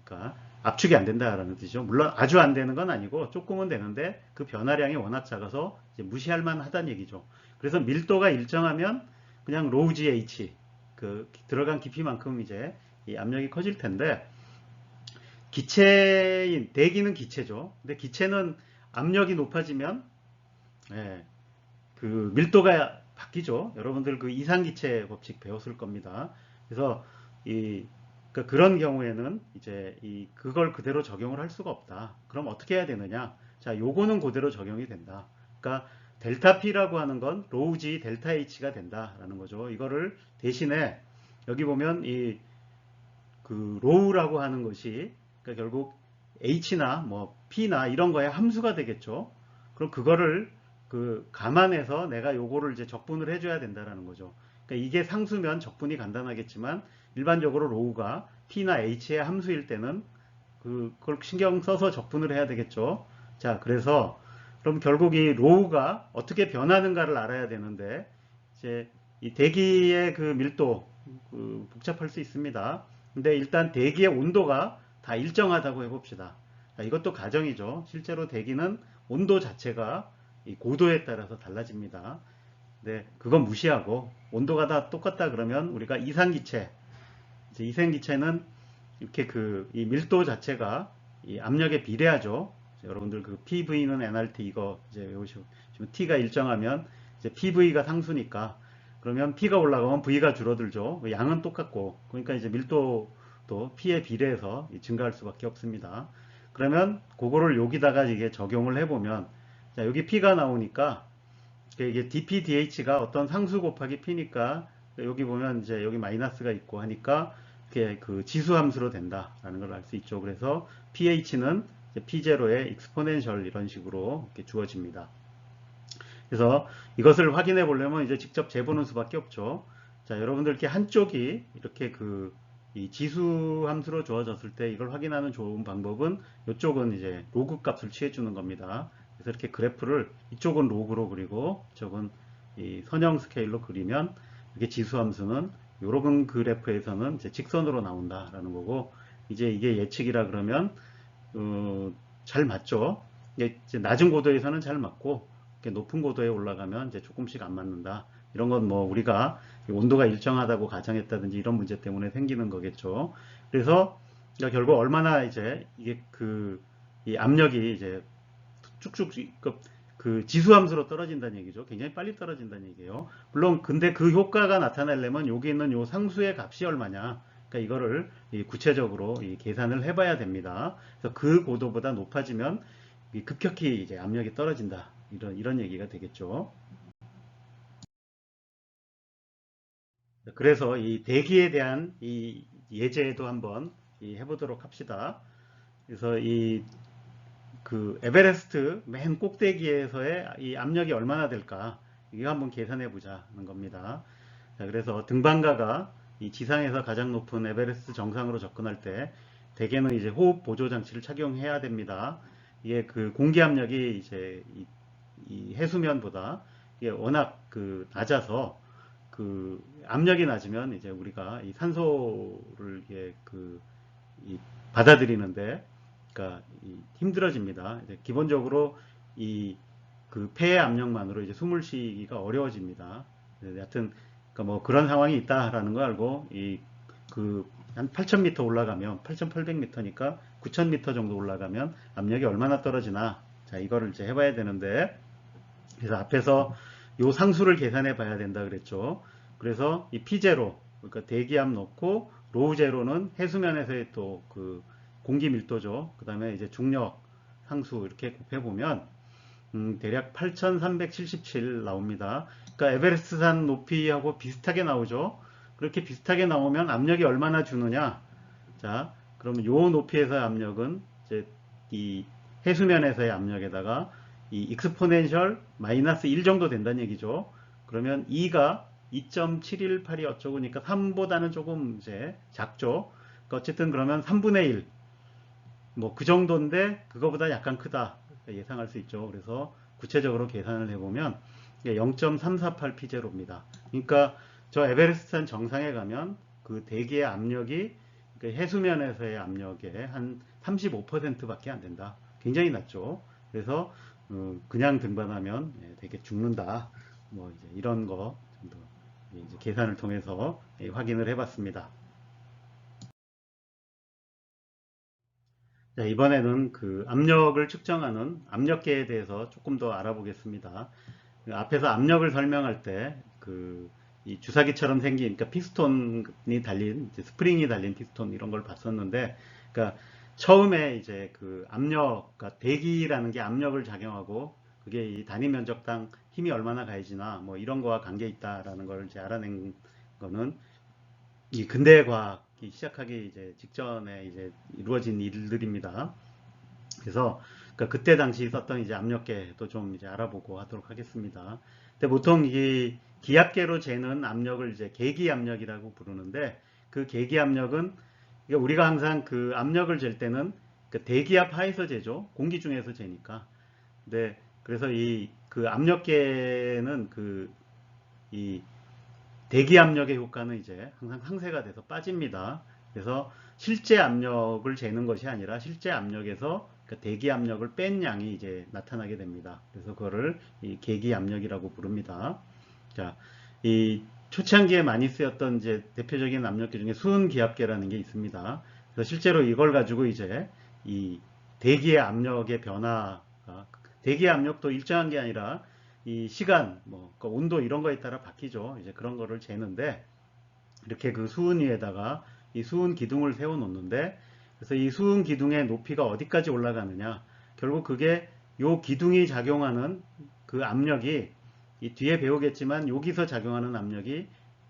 그러니까 압축이 안 된다라는 뜻이죠. 물론 아주 안 되는 건 아니고 조금은 되는데 그 변화량이 워낙 작아서 이제 무시할 만하다는 얘기죠. 그래서 밀도가 일정하면 그냥 로우 GH 그 들어간 깊이만큼 이제 이 압력이 커질 텐데 기체인 대기는 기체죠. 근데 기체는 압력이 높아지면 그 밀도가 바뀌죠. 여러분들 그 이상기체 법칙 배웠을 겁니다. 그래서 그러니까 그런 경우에는 이제 그걸 그대로 적용을 할 수가 없다. 그럼 어떻게 해야 되느냐? 자, 요거는 그대로 적용이 된다. 그러니까 델타 P라고 하는 건 로우 G 델타 H가 된다라는 거죠. 이거를 대신에 여기 보면 그 로우라고 하는 것이 그러니까 결국 H나 뭐 P나 이런 거에 함수가 되겠죠. 그럼 그거를 감안해서 내가 요거를 이제 적분을 해줘야 된다라는 거죠. 그러니까 이게 상수면 적분이 간단하겠지만 일반적으로 로우가 T나 H의 함수일 때는 그걸 신경 써서 적분을 해야 되겠죠. 자, 그래서 그럼 결국 이 로우가 어떻게 변하는가를 알아야 되는데 이제 이 대기의 그 밀도 복잡할 수 있습니다. 근데 일단 대기의 온도가 다 일정하다고 해봅시다. 자, 이것도 가정이죠. 실제로 대기는 온도 자체가 이 고도에 따라서 달라집니다. 네, 그건 무시하고 온도가 다 똑같다 그러면 우리가 이상기체, 이제 이상기체는 이렇게 이 밀도 자체가 이 압력에 비례하죠. 여러분들 그 PV는 nRT 이거 이제 외우시고 지금 T가 일정하면 이제 PV가 상수니까 그러면 P가 올라가면 V가 줄어들죠. 양은 똑같고 그러니까 이제 밀도도 P에 비례해서 증가할 수밖에 없습니다. 그러면 그거를 여기다가 이게 적용을 해보면 자 여기 P가 나오니까 이게 dP, dH가 어떤 상수 곱하기 P니까 여기 보면 이제 여기 마이너스가 있고 하니까 이게 그 지수 함수로 된다라는 걸 알 수 있죠. 그래서 pH는 P0의 익스포넨셜 이런 식으로 이렇게 주어집니다. 그래서 이것을 확인해 보려면 이제 직접 재보는 수밖에 없죠. 자, 여러분들 이렇게 한쪽이 이렇게 이 지수 함수로 주어졌을 때 이걸 확인하는 좋은 방법은 이쪽은 이제 로그 값을 취해 주는 겁니다. 그래서 이렇게 그래프를 이쪽은 로그로 그리고 이쪽은 이 선형 스케일로 그리면 이게 지수 함수는 요런 그래프에서는 이제 직선으로 나온다라는 거고 이제 이게 예측이라 그러면 잘 맞죠. 이제 낮은 고도에서는 잘 맞고 높은 고도에 올라가면 이제 조금씩 안 맞는다. 이런 건 뭐 우리가 온도가 일정하다고 가정했다든지 이런 문제 때문에 생기는 거겠죠. 그래서 결국 얼마나 이제 이게 이 압력이 이제 쭉쭉 그 지수함수로 떨어진다는 얘기죠. 굉장히 빨리 떨어진다는 얘기예요. 물론 근데 그 효과가 나타나려면 여기 있는 요 상수의 값이 얼마냐. 그러니까 이거를 구체적으로 계산을 해봐야 됩니다. 그래서 그 고도보다 높아지면 급격히 이제 압력이 떨어진다. 이런 얘기가 되겠죠. 그래서 이 대기에 대한 이 예제도 한번 해보도록 합시다. 그래서 에베레스트 맨 꼭대기에서의 이 압력이 얼마나 될까? 이거 한번 계산해 보자는 겁니다. 자, 그래서 등반가가 이 지상에서 가장 높은 에베레스트 정상으로 접근할 때 대개는 이제 호흡 보조 장치를 착용해야 됩니다. 이게 그 공기 압력이 이제 이 해수면보다 이게 워낙 낮아서 압력이 낮으면 이제 우리가 이 산소를 이 받아들이는데 그러니까 힘들어집니다. 이제 기본적으로 폐의 압력만으로 이제 숨을 쉬기가 어려워집니다. 여하튼 그러니까 뭐 그런 상황이 있다라는 거 알고 한 8,000m 올라가면 8,800m니까 9,000m 정도 올라가면 압력이 얼마나 떨어지나 자 이거를 이제 해봐야 되는데 그래서 앞에서 요 상수를 계산해 봐야 된다 그랬죠. 그래서 이 P0 그러니까 대기압 넣고 로우 제로는 해수면에서의 또 공기 밀도죠. 그 다음에 이제 중력 상수 이렇게 곱해 보면 대략 8,377 나옵니다. 그러니까 에베레스트산 높이하고 비슷하게 나오죠. 그렇게 비슷하게 나오면 압력이 얼마나 주느냐? 자, 그러면 요 높이에서의 압력은 이제 이 해수면에서의 압력에다가 이 익스포넨셜 마이너스 1 정도 된다는 얘기죠. 그러면 2가 2.718이 어쩌고니까 3보다는 조금 이제 작죠. 그러니까 어쨌든 그러면 3분의 1, 뭐 그 정도인데 그거보다 약간 크다 예상할 수 있죠. 그래서 구체적으로 계산을 해보면 0.348P0입니다. 그러니까 저 에베레스트산 정상에 가면 그 대기의 압력이 해수면에서의 압력의 한 35%밖에 안 된다. 굉장히 낮죠. 그래서 그냥 등반하면 되게 죽는다. 뭐 이제 이런 거 정도 이제 계산을 통해서 확인을 해봤습니다. 자, 이번에는 압력을 측정하는 압력계에 대해서 조금 더 알아보겠습니다. 앞에서 압력을 설명할 때 이 주사기처럼 생긴 그러니까 피스톤이 달린 스프링이 달린 피스톤 이런 걸 봤었는데 그러니까 처음에 이제 그러니까 대기라는 게 압력을 작용하고 그게 이 단위 면적당 힘이 얼마나 가해지나 뭐 이런 거와 관계 있다라는 걸 이제 알아낸 거는 이 근대 과학이 시작하기 이제 직전에 이제 이루어진 일들입니다. 그래서 그때 당시 썼던 이제 압력계도 좀 이제 알아보고 하도록 하겠습니다. 근데 보통 이 기압계로 재는 압력을 이제 계기 압력이라고 부르는데, 그 계기 압력은 그러니까 우리가 항상 그 압력을 잴 때는 그 대기압 하에서 재죠. 공기 중에서 재니까. 네, 그래서 이 그 압력계는 그 이 대기 압력의 효과는 이제 항상 상쇄가 돼서 빠집니다. 그래서 실제 압력을 재는 것이 아니라 실제 압력에서 그 대기 압력을 뺀 양이 이제 나타나게 됩니다. 그래서 그거를 이 계기 압력이라고 부릅니다. 자, 이 초창기에 많이 쓰였던 이제 대표적인 압력계 중에 수은 기압계라는 게 있습니다. 그래서 실제로 이걸 가지고 이제 이 대기의 압력의 변화가, 대기의 압력도 일정한 게 아니라 이 시간, 뭐 그 온도 이런 거에 따라 바뀌죠. 이제 그런 거를 재는데, 이렇게 그 수은 위에다가 이 수은 기둥을 세워 놓는데, 그래서 이 수은 기둥의 높이가 어디까지 올라가느냐, 결국 그게 요 기둥이 작용하는 그 압력이, 이 뒤에 배우겠지만 여기서 작용하는 압력이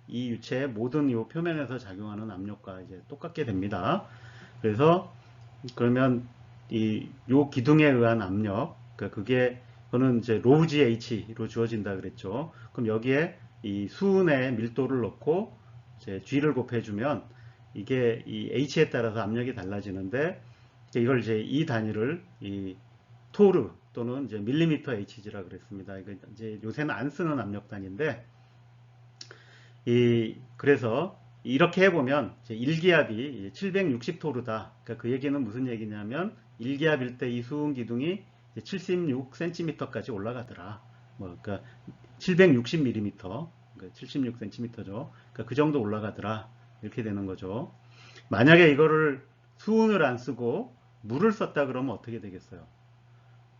이 유체의 모든 요 표면에서 작용하는 압력과 이제 똑같게 됩니다. 그래서 그러면 이 요 기둥에 의한 압력, 그러니까 그게 그거는 이제 로우 GH로 주어진다 그랬죠. 그럼 여기에 이 수은의 밀도를 넣고 이제 G를 곱해주면 이게 이 H에 따라서 압력이 달라지는데, 이걸 이제 이 단위를 이 토르 또는 이제 밀리미터 Hg라 그랬습니다. 이거 이제 요새는 안 쓰는 압력 단위인데, 그래서 이렇게 해보면 1기압이 760토르다. 그러니까 그 얘기는 무슨 얘기냐면 1기압일 때 이 수은 기둥이 76cm까지 올라가더라. 뭐 그러니까 760mm, 그러니까 76cm죠. 그러니까 그 정도 올라가더라. 이렇게 되는 거죠. 만약에 이거를 수은을 안 쓰고 물을 썼다 그러면 어떻게 되겠어요?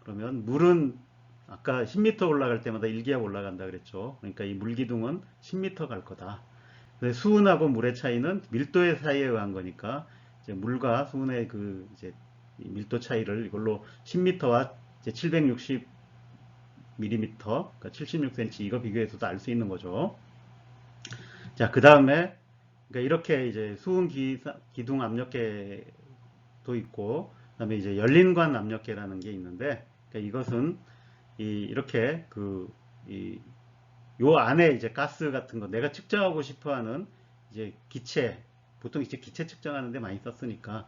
그러면 물은 아까 10m 올라갈 때마다 1기압 올라간다 그랬죠. 그러니까 이 물기둥은 10m 갈 거다. 수은하고 물의 차이는 밀도의 차이에 의한 거니까 이제 물과 수은의 그 이제 밀도 차이를 이걸로 10m와 760mm, 그러니까 76cm 이거 비교해서도 알 수 있는 거죠. 자, 그 다음에 그러니까 이렇게 이제 수은 기둥 압력계도 있고, 그다음에 이제 열린관 압력계라는 게 있는데, 그러니까 이것은 이렇게 요 안에 이제 가스 같은 거 내가 측정하고 싶어하는 이제 기체, 보통 이제 기체 측정하는데 많이 썼으니까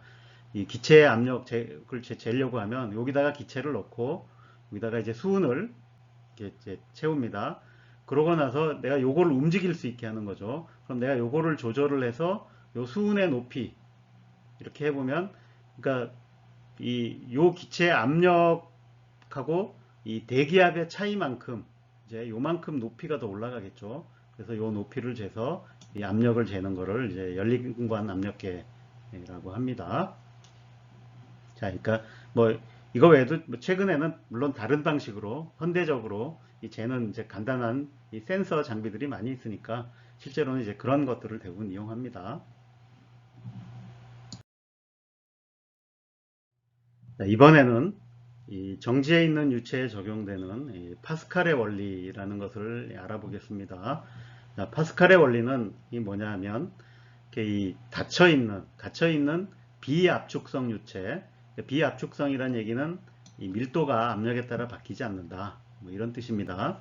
이 기체의 압력을 재려고 하면 여기다가 기체를 넣고 여기다가 이제 수은을 이렇게 이제 채웁니다. 그러고 나서 내가 요거를 움직일 수 있게 하는 거죠. 그럼 내가 요거를 조절을 해서 요 수은의 높이 이렇게 해보면, 그러니까 요 기체의 압력하고 이 대기압의 차이만큼 이제 요만큼 높이가 더 올라가겠죠. 그래서 요 높이를 재서 이 압력을 재는 거를 이제 열린관 압력계라고 합니다. 자, 그러니까 뭐 이거 외에도 뭐 최근에는 물론 다른 방식으로 현대적으로 이 재는 이제 간단한 이 센서 장비들이 많이 있으니까 실제로는 이제 그런 것들을 대부분 이용합니다. 자, 이번에는 이 정지해 있는 유체에 적용되는 이 파스칼의 원리라는 것을 알아보겠습니다. 자, 파스칼의 원리는 이 뭐냐 하면 이 닫혀 있는 비압축성 유체, 비압축성이라는 얘기는 이 밀도가 압력에 따라 바뀌지 않는다. 뭐 이런 뜻입니다.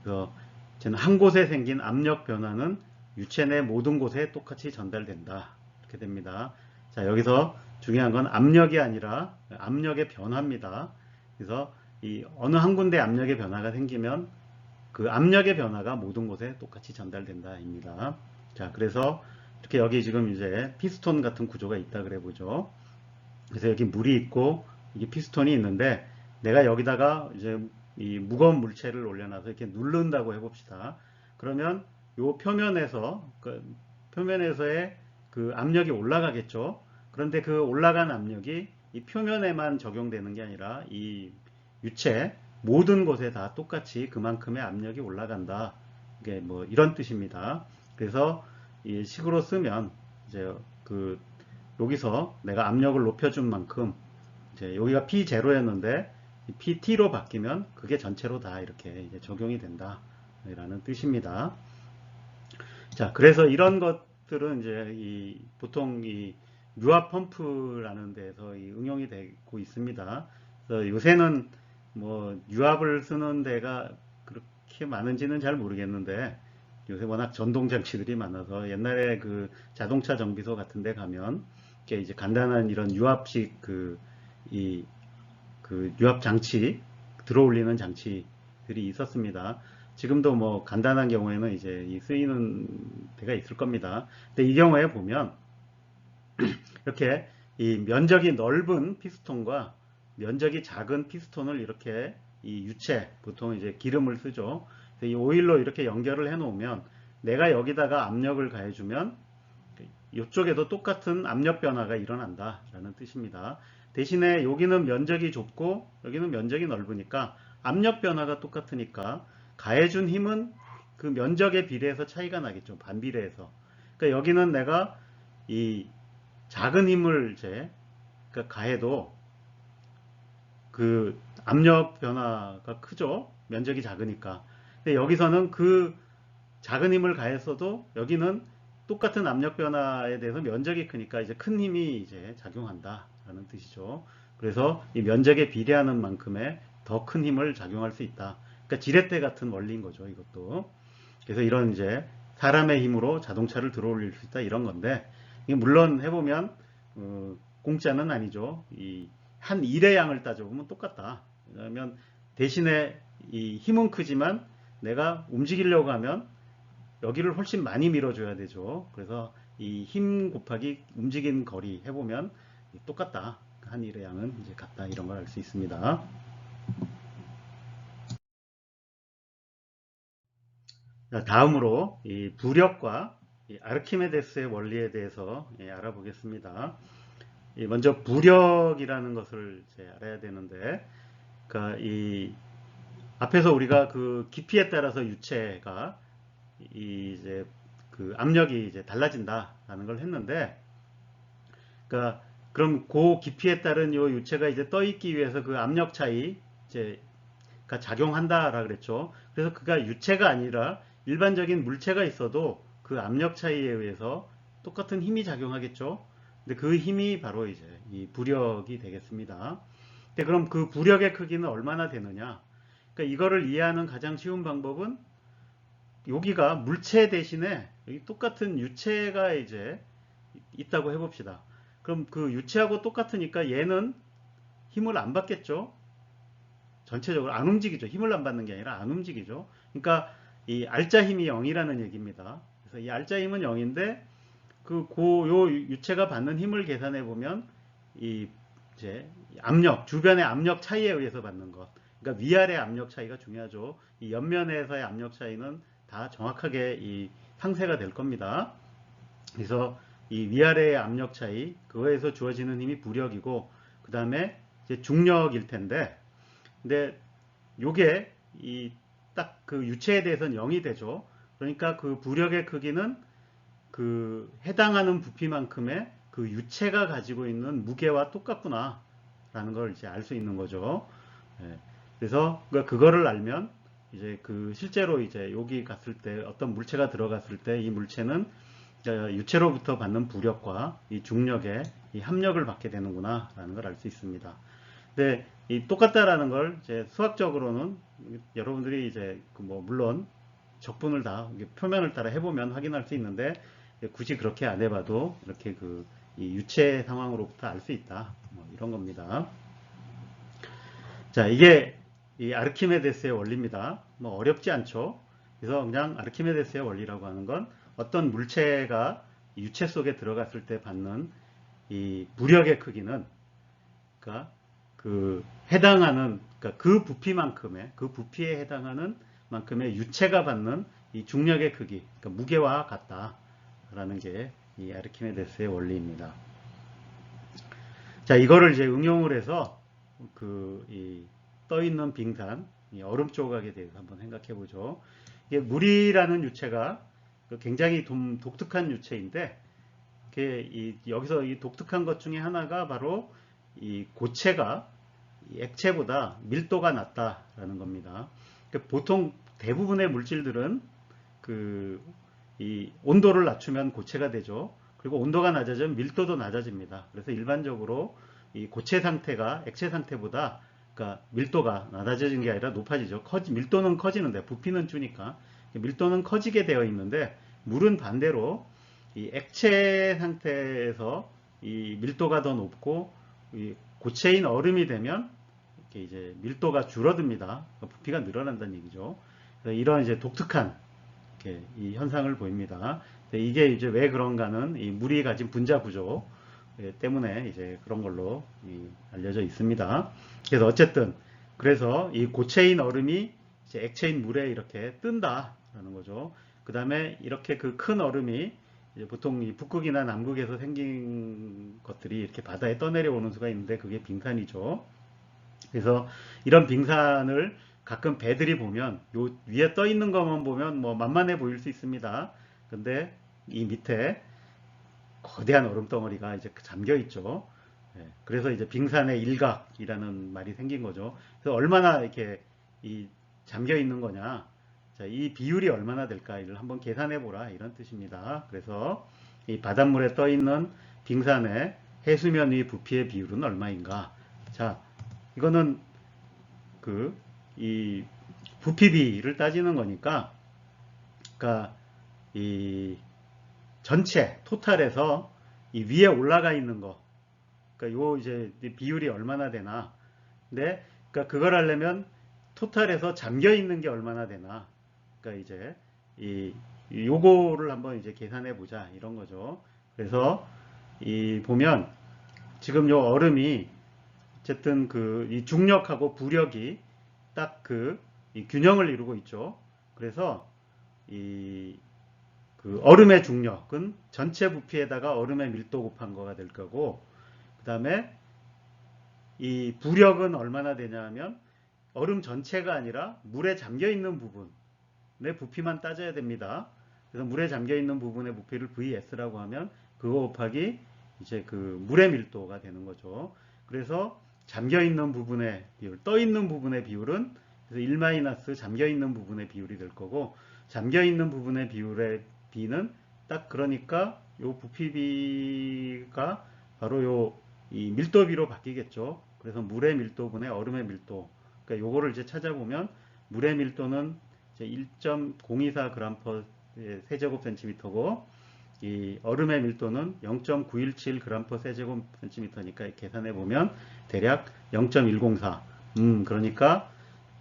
그래서 저는 한 곳에 생긴 압력 변화는 유체 내 모든 곳에 똑같이 전달된다. 이렇게 됩니다. 자, 여기서 중요한 건 압력이 아니라 압력의 변화입니다. 그래서 이 어느 한 군데 압력의 변화가 생기면 그 압력의 변화가 모든 곳에 똑같이 전달된다입니다. 자, 그래서 이렇게 여기 지금 이제 피스톤 같은 구조가 있다 그래 보죠. 그래서 여기 물이 있고 이게 피스톤이 있는데, 내가 여기다가 이제 이 무거운 물체를 올려놔서 이렇게 누른다고 해봅시다. 그러면 요 표면에서의 그 압력이 올라가겠죠. 그런데 그 올라간 압력이 이 표면에만 적용되는 게 아니라 이 유체 모든 곳에 다 똑같이 그만큼의 압력이 올라간다. 이게 뭐 이런 뜻입니다. 그래서 이 식으로 쓰면 이제 여기서 내가 압력을 높여준 만큼 이제 여기가 P0였는데 PT로 바뀌면 그게 전체로 다 이렇게 이제 적용이 된다. 라는 뜻입니다. 자, 그래서 이런 것들은 이제 보통 이 유압 펌프라는 데서 응용이 되고 있습니다. 그래서 요새는 뭐 유압을 쓰는 데가 그렇게 그렇게 많은지는 잘 모르겠는데 요새 워낙 전동 장치들이 많아서 옛날에 그 자동차 정비소 같은 데 가면 이렇게 이제 간단한 이런 유압식 그 유압 장치 들어올리는 장치들이 있었습니다. 지금도 뭐 간단한 경우에는 이제 쓰이는 데가 있을 겁니다. 근데 이 경우에 보면 이렇게 이 면적이 넓은 피스톤과 면적이 작은 피스톤을 이렇게 이 유체, 보통 이제 기름을 쓰죠. 이 오일로 이렇게 연결을 해 놓으면 내가 여기다가 압력을 가해주면 이쪽에도 똑같은 압력 변화가 일어난다 라는 뜻입니다. 대신에 여기는 면적이 좁고 여기는 면적이 넓으니까 압력 변화가 똑같으니까 가해준 힘은 그 면적에 비례해서 차이가 나겠죠. 반비례해서. 그러니까 여기는 내가 이 작은 힘을 그러니까 가해도 그 압력 변화가 크죠. 면적이 작으니까. 근데 여기서는 그 작은 힘을 가했어도 여기는 똑같은 압력 변화에 대해서 면적이 크니까 이제 큰 힘이 이제 작용한다라는 뜻이죠. 그래서 이 면적에 비례하는 만큼의 더 큰 힘을 작용할 수 있다. 그러니까 지렛대 같은 원리인 거죠, 이것도. 그래서 이런 이제 사람의 힘으로 자동차를 들어올릴 수 있다 이런 건데, 이게 물론 해보면 공짜는 아니죠. 이 한 일의 양을 따져보면 똑같다. 왜냐하면 대신에 이 힘은 크지만 내가 움직이려고 하면 여기를 훨씬 많이 밀어줘야 되죠. 그래서 이 힘 곱하기 움직인 거리 해보면 똑같다. 한 일의 양은 이제 같다. 이런 걸 알 수 있습니다. 자, 다음으로 이 부력과 이 아르키메데스의 원리에 대해서 알아보겠습니다. 먼저 부력이라는 것을 이제 알아야 되는데, 그러니까 이 앞에서 우리가 그 깊이에 따라서 유체가 이제 그 압력이 이제 달라진다라는 걸 했는데, 그러니까 그럼 그 깊이에 따른 요 유체가 이제 떠 있기 위해서 그 압력 차이 이제가 작용한다라 그랬죠. 그래서 그가 유체가 아니라 일반적인 물체가 있어도 그 압력 차이에 의해서 똑같은 힘이 작용하겠죠. 근데 그 힘이 바로 이제 이 부력이 되겠습니다. 근데 그럼 그 부력의 크기는 얼마나 되느냐? 그러니까 이거를 이해하는 가장 쉬운 방법은 여기가 물체 대신에 여기 똑같은 유체가 이제 있다고 해봅시다. 그럼 그 유체하고 똑같으니까 얘는 힘을 안 받겠죠? 전체적으로 안 움직이죠. 힘을 안 받는 게 아니라 안 움직이죠. 그러니까 이 알짜 힘이 0이라는 얘기입니다. 그래서 이 알짜 힘은 0인데 요 유체가 받는 힘을 계산해 보면 이 이제 압력, 주변의 압력 차이에 의해서 받는 것. 그러니까 위아래 압력 차이가 중요하죠. 이 옆면에서의 압력 차이는 다 정확하게 이 상쇄가 될 겁니다. 그래서 이 위아래의 압력 차이, 그거에서 주어지는 힘이 부력이고, 그 다음에 이제 중력일 텐데, 근데 요게 이 딱 그 유체에 대해서는 0이 되죠. 그러니까 그 부력의 크기는 그 해당하는 부피만큼의 그 유체가 가지고 있는 무게와 똑같구나 라는 걸 이제 알 수 있는 거죠. 예. 그래서 그거를 알면 이제 그 실제로 이제 여기 갔을 때 어떤 물체가 들어갔을 때 이 물체는 유체로부터 받는 부력과 이 중력의 이 합력을 받게 되는구나 라는 걸 알 수 있습니다. 근데 이 똑같다라는 걸 이제 수학적으로는 여러분들이 이제 그뭐 물론 적분을 다 표면을 따라 해보면 확인할 수 있는데 굳이 그렇게 안 해봐도 이렇게 이 유체 상황으로부터 알 수 있다. 뭐 이런 겁니다. 자, 이게 이 아르키메데스의 원리입니다. 뭐 어렵지 않죠. 그래서 그냥 아르키메데스의 원리라고 하는 건 어떤 물체가 유체 속에 들어갔을 때 받는 이 부력의 크기는 그러니까 그 해당하는 그러니까 그 부피만큼의 그 부피에 해당하는 만큼의 유체가 받는 이 중력의 크기, 그러니까 무게와 같다라는 게 이 아르키메데스의 원리입니다. 자, 이거를 이제 응용을 해서 이 떠 있는 빙산, 이 얼음 조각에 대해서 한번 생각해 보죠. 이게 물이라는 유체가 굉장히 독특한 유체인데, 여기서 이 독특한 것 중에 하나가 바로 이 고체가 이 액체보다 밀도가 낮다라는 겁니다. 보통 대부분의 물질들은 이 온도를 낮추면 고체가 되죠. 그리고 온도가 낮아지면 밀도도 낮아집니다. 그래서 일반적으로 이 고체 상태가 액체 상태보다 그러니까 밀도가 낮아지는 게 아니라 높아지죠. 밀도는 커지는데 부피는 주니까 밀도는 커지게 되어 있는데, 물은 반대로 이 액체 상태에서 이 밀도가 더 높고 이 고체인 얼음이 되면 이렇게 이제 밀도가 줄어듭니다. 부피가 늘어난다는 얘기죠. 이런 이제 독특한 이렇게 이 현상을 보입니다. 이게 이제 왜 그런가는 이 물이 가진 분자 구조 때문에 이제 그런 걸로 알려져 있습니다. 그래서 어쨌든 그래서 이 고체인 얼음이 이제 액체인 물에 이렇게 뜬다라는 거죠. 그 다음에 이렇게 그 큰 얼음이 이제 보통 이 북극이나 남극에서 생긴 것들이 이렇게 바다에 떠내려오는 수가 있는데 그게 빙산이죠. 그래서 이런 빙산을 가끔 배들이 보면 요 위에 떠 있는 것만 보면 뭐 만만해 보일 수 있습니다. 근데 이 밑에 거대한 얼음 덩어리가 이제 잠겨 있죠. 그래서 이제 빙산의 일각이라는 말이 생긴 거죠. 그래서 얼마나 이렇게 이 잠겨 있는 거냐. 자, 이 비율이 얼마나 될까? 이를 한번 계산해 보라. 이런 뜻입니다. 그래서 이 바닷물에 떠 있는 빙산의 해수면 위 부피의 비율은 얼마인가? 자, 이거는 이 부피비를 따지는 거니까, 그러니까 이 전체 토탈에서 이 위에 올라가 있는 거, 그러니까 요 이제 비율이 얼마나 되나. 근데 그러니까 그걸 하려면 토탈에서 잠겨 있는 게 얼마나 되나. 그러니까 이제 이 요거를 한번 이제 계산해 보자 이런 거죠. 그래서 이 보면 지금 요 얼음이 어쨌든 이 중력하고 부력이 딱 이 균형을 이루고 있죠. 그래서 얼음의 중력은 전체 부피에다가 얼음의 밀도 곱한 거가 될 거고, 그 다음에 이 부력은 얼마나 되냐면 얼음 전체가 아니라 물에 잠겨 있는 부분의 부피만 따져야 됩니다. 그래서 물에 잠겨 있는 부분의 부피를 VS라고 하면 그거 곱하기 이제 물의 밀도가 되는 거죠. 그래서 잠겨 있는 부분의 비율, 떠 있는 부분의 비율은 그래서 1- 잠겨 있는 부분의 비율이 될 거고, 잠겨 있는 부분의 비율의 B는 딱 그러니까 요 부피비가 바로 이 밀도비로 바뀌겠죠. 그래서 물의 밀도분의 얼음의 밀도. 그러니까 요거를 이제 찾아보면 물의 밀도는 1.024g 세제곱센티미터고 이 얼음의 밀도는 0.917g 세제곱센티미터니까 계산해 보면 대략 0.104. 그러니까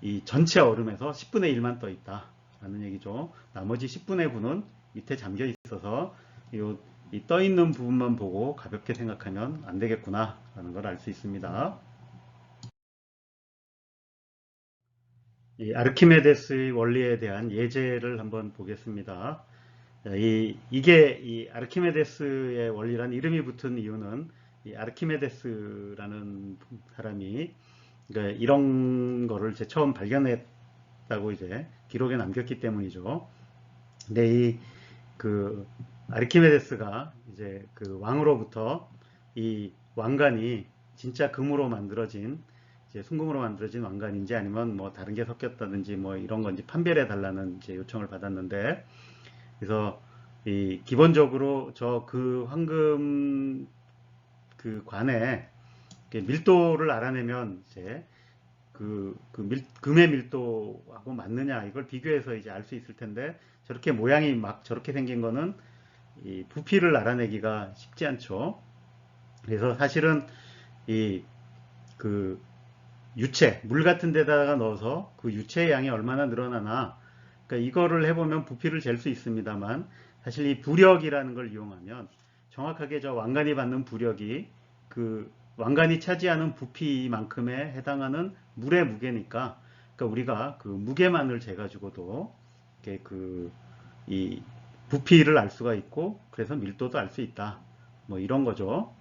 이 전체 얼음에서 10분의 1만 떠 있다 라는 얘기죠. 나머지 10분의 9는 밑에 잠겨 있어서 이 떠 있는 부분만 보고 가볍게 생각하면 안 되겠구나 라는 걸 알 수 있습니다. 이 아르키메데스의 원리에 대한 예제를 한번 보겠습니다. 이게 이 아르키메데스의 원리란 이름이 붙은 이유는 이 아르키메데스라는 사람이 그러니까 이런 거를 이제 처음 발견했다고 이제 기록에 남겼기 때문이죠. 근데 아르키메데스가 이제 왕으로부터 이 왕관이 진짜 금으로 만들어진 이제 순금으로 만들어진 왕관인지 아니면 뭐 다른 게 섞였다든지 뭐 이런 건지 판별해 달라는 이제 요청을 받았는데, 그래서 이 기본적으로 저 황금 관에 밀도를 알아내면 이제 금의 밀도하고 맞느냐 이걸 비교해서 이제 알 수 있을 텐데, 저렇게 모양이 막 저렇게 생긴 거는 이 부피를 알아내기가 쉽지 않죠. 그래서 사실은 이 유체, 물 같은 데다가 넣어서 그 유체의 양이 얼마나 늘어나나, 그러니까 이거를 해보면 부피를 잴 수 있습니다만, 사실 이 부력이라는 걸 이용하면 정확하게 저 왕관이 받는 부력이 왕관이 차지하는 부피만큼에 해당하는 물의 무게니까, 그러니까 우리가 무게만을 재가지고도 이렇게 이 부피를 알 수가 있고, 그래서 밀도도 알 수 있다. 뭐 이런 거죠.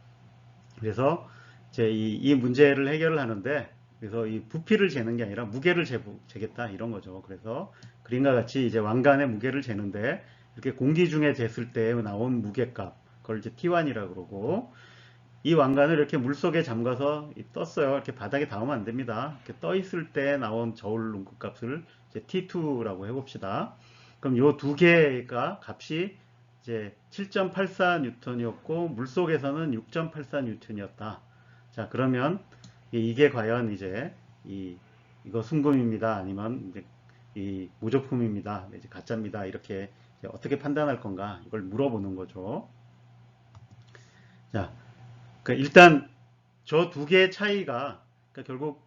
그래서 이제 이 문제를 해결을 하는데, 그래서 이 부피를 재는 게 아니라 무게를 재겠다 이런 거죠. 그래서 그림과 같이 이제 왕관의 무게를 재는데, 이렇게 공기 중에 쟀을 때 나온 무게값, 그걸 이제 T1이라고 그러고, 이 왕관을 이렇게 물속에 잠가서 떴어요. 이렇게 바닥에 닿으면 안 됩니다. 이렇게 떠 있을 때 나온 저울 눈급 값을 이제 T2라고 해봅시다. 그럼 요 두 개가 값이 이제 7.84 뉴턴이었고 물속에서는 6.84 뉴턴이었다. 자, 그러면 이게 과연 이제 이거 순금입니다. 아니면 이제 이 모조품입니다. 이제 가짜입니다. 이렇게 이제 어떻게 판단할 건가? 이걸 물어보는 거죠. 자, 그러니까 일단 저 두 개의 차이가 그러니까 결국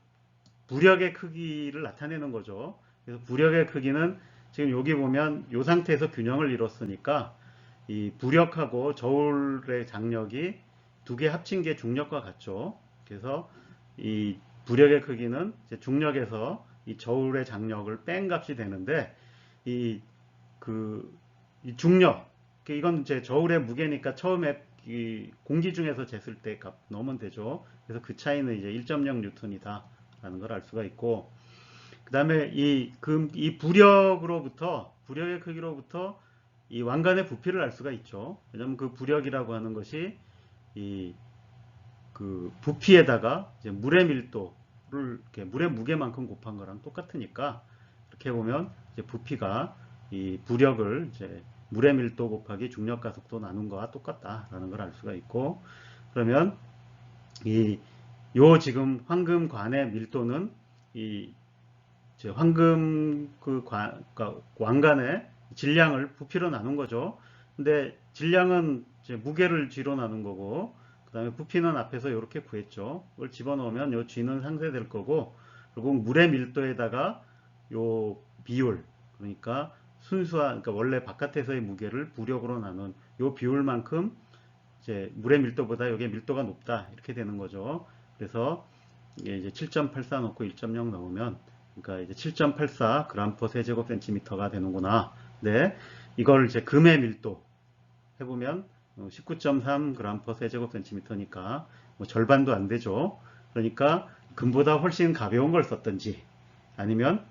부력의 크기를 나타내는 거죠. 그래서 부력의 크기는 지금 여기 보면 이 상태에서 균형을 이뤘으니까 이 부력하고 저울의 장력이 두 개 합친 게 중력과 같죠. 그래서 이 부력의 크기는 이제 중력에서 이 저울의 장력을 뺀 값이 되는데 이 그 이 중력 이건 이제 저울의 무게니까 처음에 이 공기 중에서 쟀을 때 값 넣으면 되죠. 그래서 그 차이는 이제 1.0 뉴턴이다 라는 걸 알 수가 있고 그 다음에 이 부력의 크기로부터 이 왕관의 부피를 알 수가 있죠. 왜냐하면 그 부력이라고 하는 것이 이 그 부피에다가 이제 물의 밀도를 이렇게 물의 무게만큼 곱한 거랑 똑같으니까 이렇게 보면 이제 부피가 이 부력을 이제 물의 밀도 곱하기 중력 가속도 나눈 거와 똑같다라는 걸 알 수가 있고 그러면 요 지금 황금관의 밀도는 이 황금 그러니까 왕관의 질량을 부피로 나눈 거죠. 근데 질량은 이제 무게를 G로 나눈 거고, 그 다음에 부피는 앞에서 이렇게 구했죠. 이걸 집어넣으면 요 G는 상쇄될 거고, 그리고 물의 밀도에다가 요 비율, 그러니까 그러니까 원래 바깥에서의 무게를 부력으로 나눈 요 비율만큼 이제 물의 밀도보다 여기에 밀도가 높다 이렇게 되는 거죠. 그래서 이게 이제 7.84 넣고 1.0 넣으면 그러니까 이제 7.84 g per 세제곱센티미터가 되는구나. 네, 이걸 이제 금의 밀도 해보면 19.3 g per 세제곱센티미터니까 뭐 절반도 안 되죠. 그러니까 금보다 훨씬 가벼운 걸 썼던지 아니면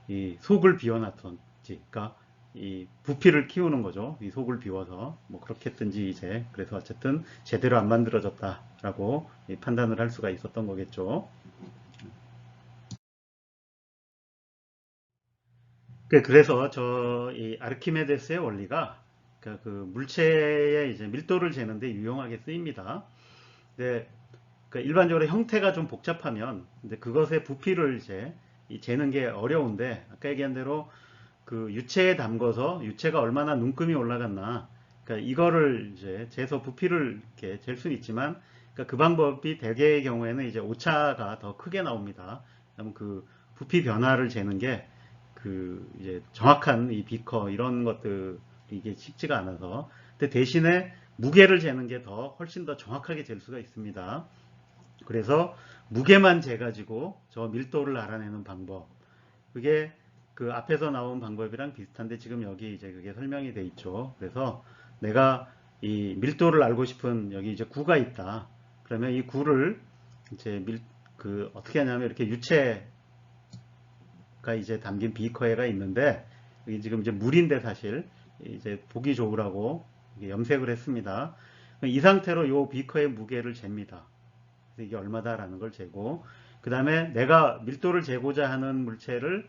이 속을 비워놨던지, 그러니까 이 부피를 키우는 거죠. 이 속을 비워서 뭐 그렇게 했든지 이제 그래서 어쨌든 제대로 안 만들어졌다라고 판단을 할 수가 있었던 거겠죠. 그래서 저 이 아르키메데스의 원리가 그러니까 그 물체의 이제 밀도를 재는데 유용하게 쓰입니다. 근데 그러니까 일반적으로 형태가 좀 복잡하면 근데 그것의 부피를 이제 재는 게 어려운데 아까 얘기한 대로 그 유체에 담궈서 유체가 얼마나 눈금이 올라갔나 그러니까 이거를 이제 재서 부피를 이렇게 잴 수는 있지만 그러니까 그 방법이 대개의 경우에는 이제 오차가 더 크게 나옵니다. 그럼 그 부피 변화를 재는 게 그 이제 정확한 이 비커 이런 것들 이게 쉽지가 않아서 근데 대신에 무게를 재는 게 더 훨씬 더 정확하게 잴 수가 있습니다. 그래서 무게만 재가지고 저 밀도를 알아내는 방법 그게 그 앞에서 나온 방법이랑 비슷한데 지금 여기 이제 그게 설명이 돼 있죠. 그래서 내가 이 밀도를 알고 싶은 여기 이제 구가 있다. 그러면 이 구를 이제 그 어떻게 하냐면 이렇게 유체가 이제 담긴 비커에가 있는데 여기 지금 이제 물인데 사실 이제 보기 좋으라고 염색을 했습니다. 이 상태로 이 비커의 무게를 잽니다. 그래서 이게 얼마다라는 걸 재고 그 다음에 내가 밀도를 재고자 하는 물체를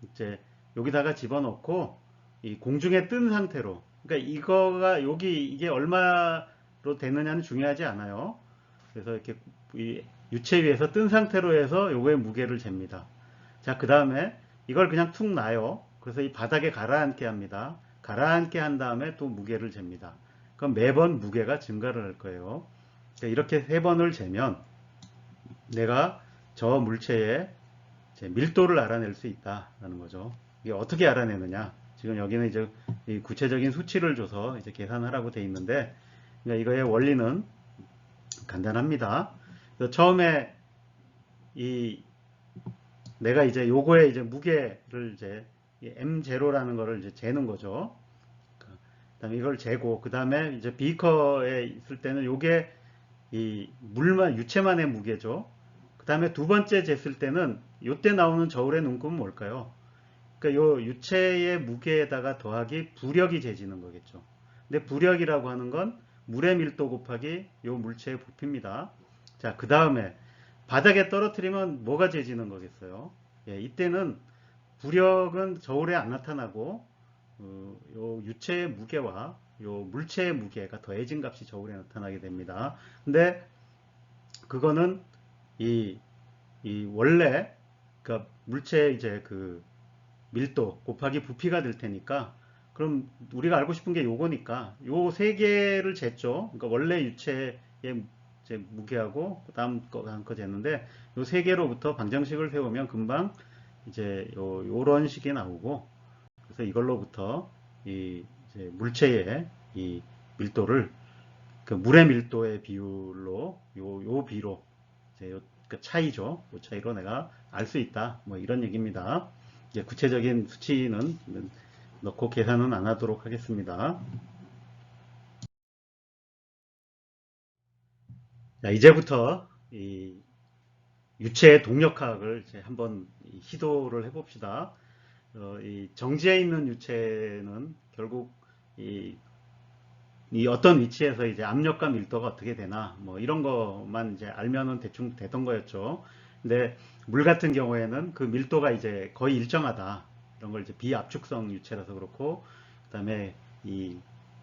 이제 여기다가 집어넣고 이 공중에 뜬 상태로 그러니까 이거가 여기 이게 얼마로 되느냐는 중요하지 않아요. 그래서 이렇게 이 유체 위에서 뜬 상태로 해서 요거의 무게를 잽니다. 자, 그 다음에 이걸 그냥 툭 놔요. 그래서 이 바닥에 가라앉게 합니다. 가라앉게 한 다음에 또 무게를 잽니다. 그럼 매번 무게가 증가를 할 거예요. 이렇게 세 번을 재면 내가 저 물체의 밀도를 알아낼 수 있다라는 거죠. 이게 어떻게 알아내느냐? 지금 여기는 이제 구체적인 수치를 줘서 이제 계산하라고 돼 있는데 그러니까 이거의 원리는 간단합니다. 처음에 이 내가 이제 요거의 이제 무게를 이제 M0라는 거를 이제 재는 거죠. 그다음에 이걸 재고 그다음에 이제 비커에 있을 때는 요게 이 물만 유체만의 무게죠. 그 다음에 두 번째 쟀을 때는 이때 나오는 저울의 눈금은 뭘까요? 그러니까 요 유체의 무게에다가 더하기 부력이 재지는 거겠죠. 근데 부력이라고 하는 건 물의 밀도 곱하기 요 물체의 부피입니다. 자, 그 다음에 바닥에 떨어뜨리면 뭐가 재지는 거겠어요? 예, 이때는 부력은 저울에 안 나타나고 요 유체의 무게와 요 물체의 무게가 더해진 값이 저울에 나타나게 됩니다. 근데 그거는 이 원래 그러니까 물체의 이제 그 밀도 곱하기 부피가 될 테니까, 그럼 우리가 알고 싶은 게 요거니까 요 세 개를 쟀죠. 그러니까 원래 유체의 이제 무게하고 다음 거 쟀는데 요 세 개로부터 방정식을 세우면 금방 이제 요런 식이 나오고, 그래서 이걸로부터 이 이제 물체의 이 밀도를 그 물의 밀도의 비율로 요 비로 이제 그 차이죠. 그 차이로 내가 알 수 있다. 뭐 이런 얘기입니다. 이제 구체적인 수치는 넣고 계산은 안 하도록 하겠습니다. 자, 이제부터 이 유체의 동력학을 이제 한번 시도를 해봅시다. 이 정지해 있는 유체는 결국 이 어떤 위치에서 이제 압력과 밀도가 어떻게 되나 뭐 이런 것만 이제 알면은 대충 되던 거였죠. 근데 물 같은 경우에는 그 밀도가 이제 거의 일정하다. 이런 걸 이제 비압축성 유체라서 그렇고, 그다음에 이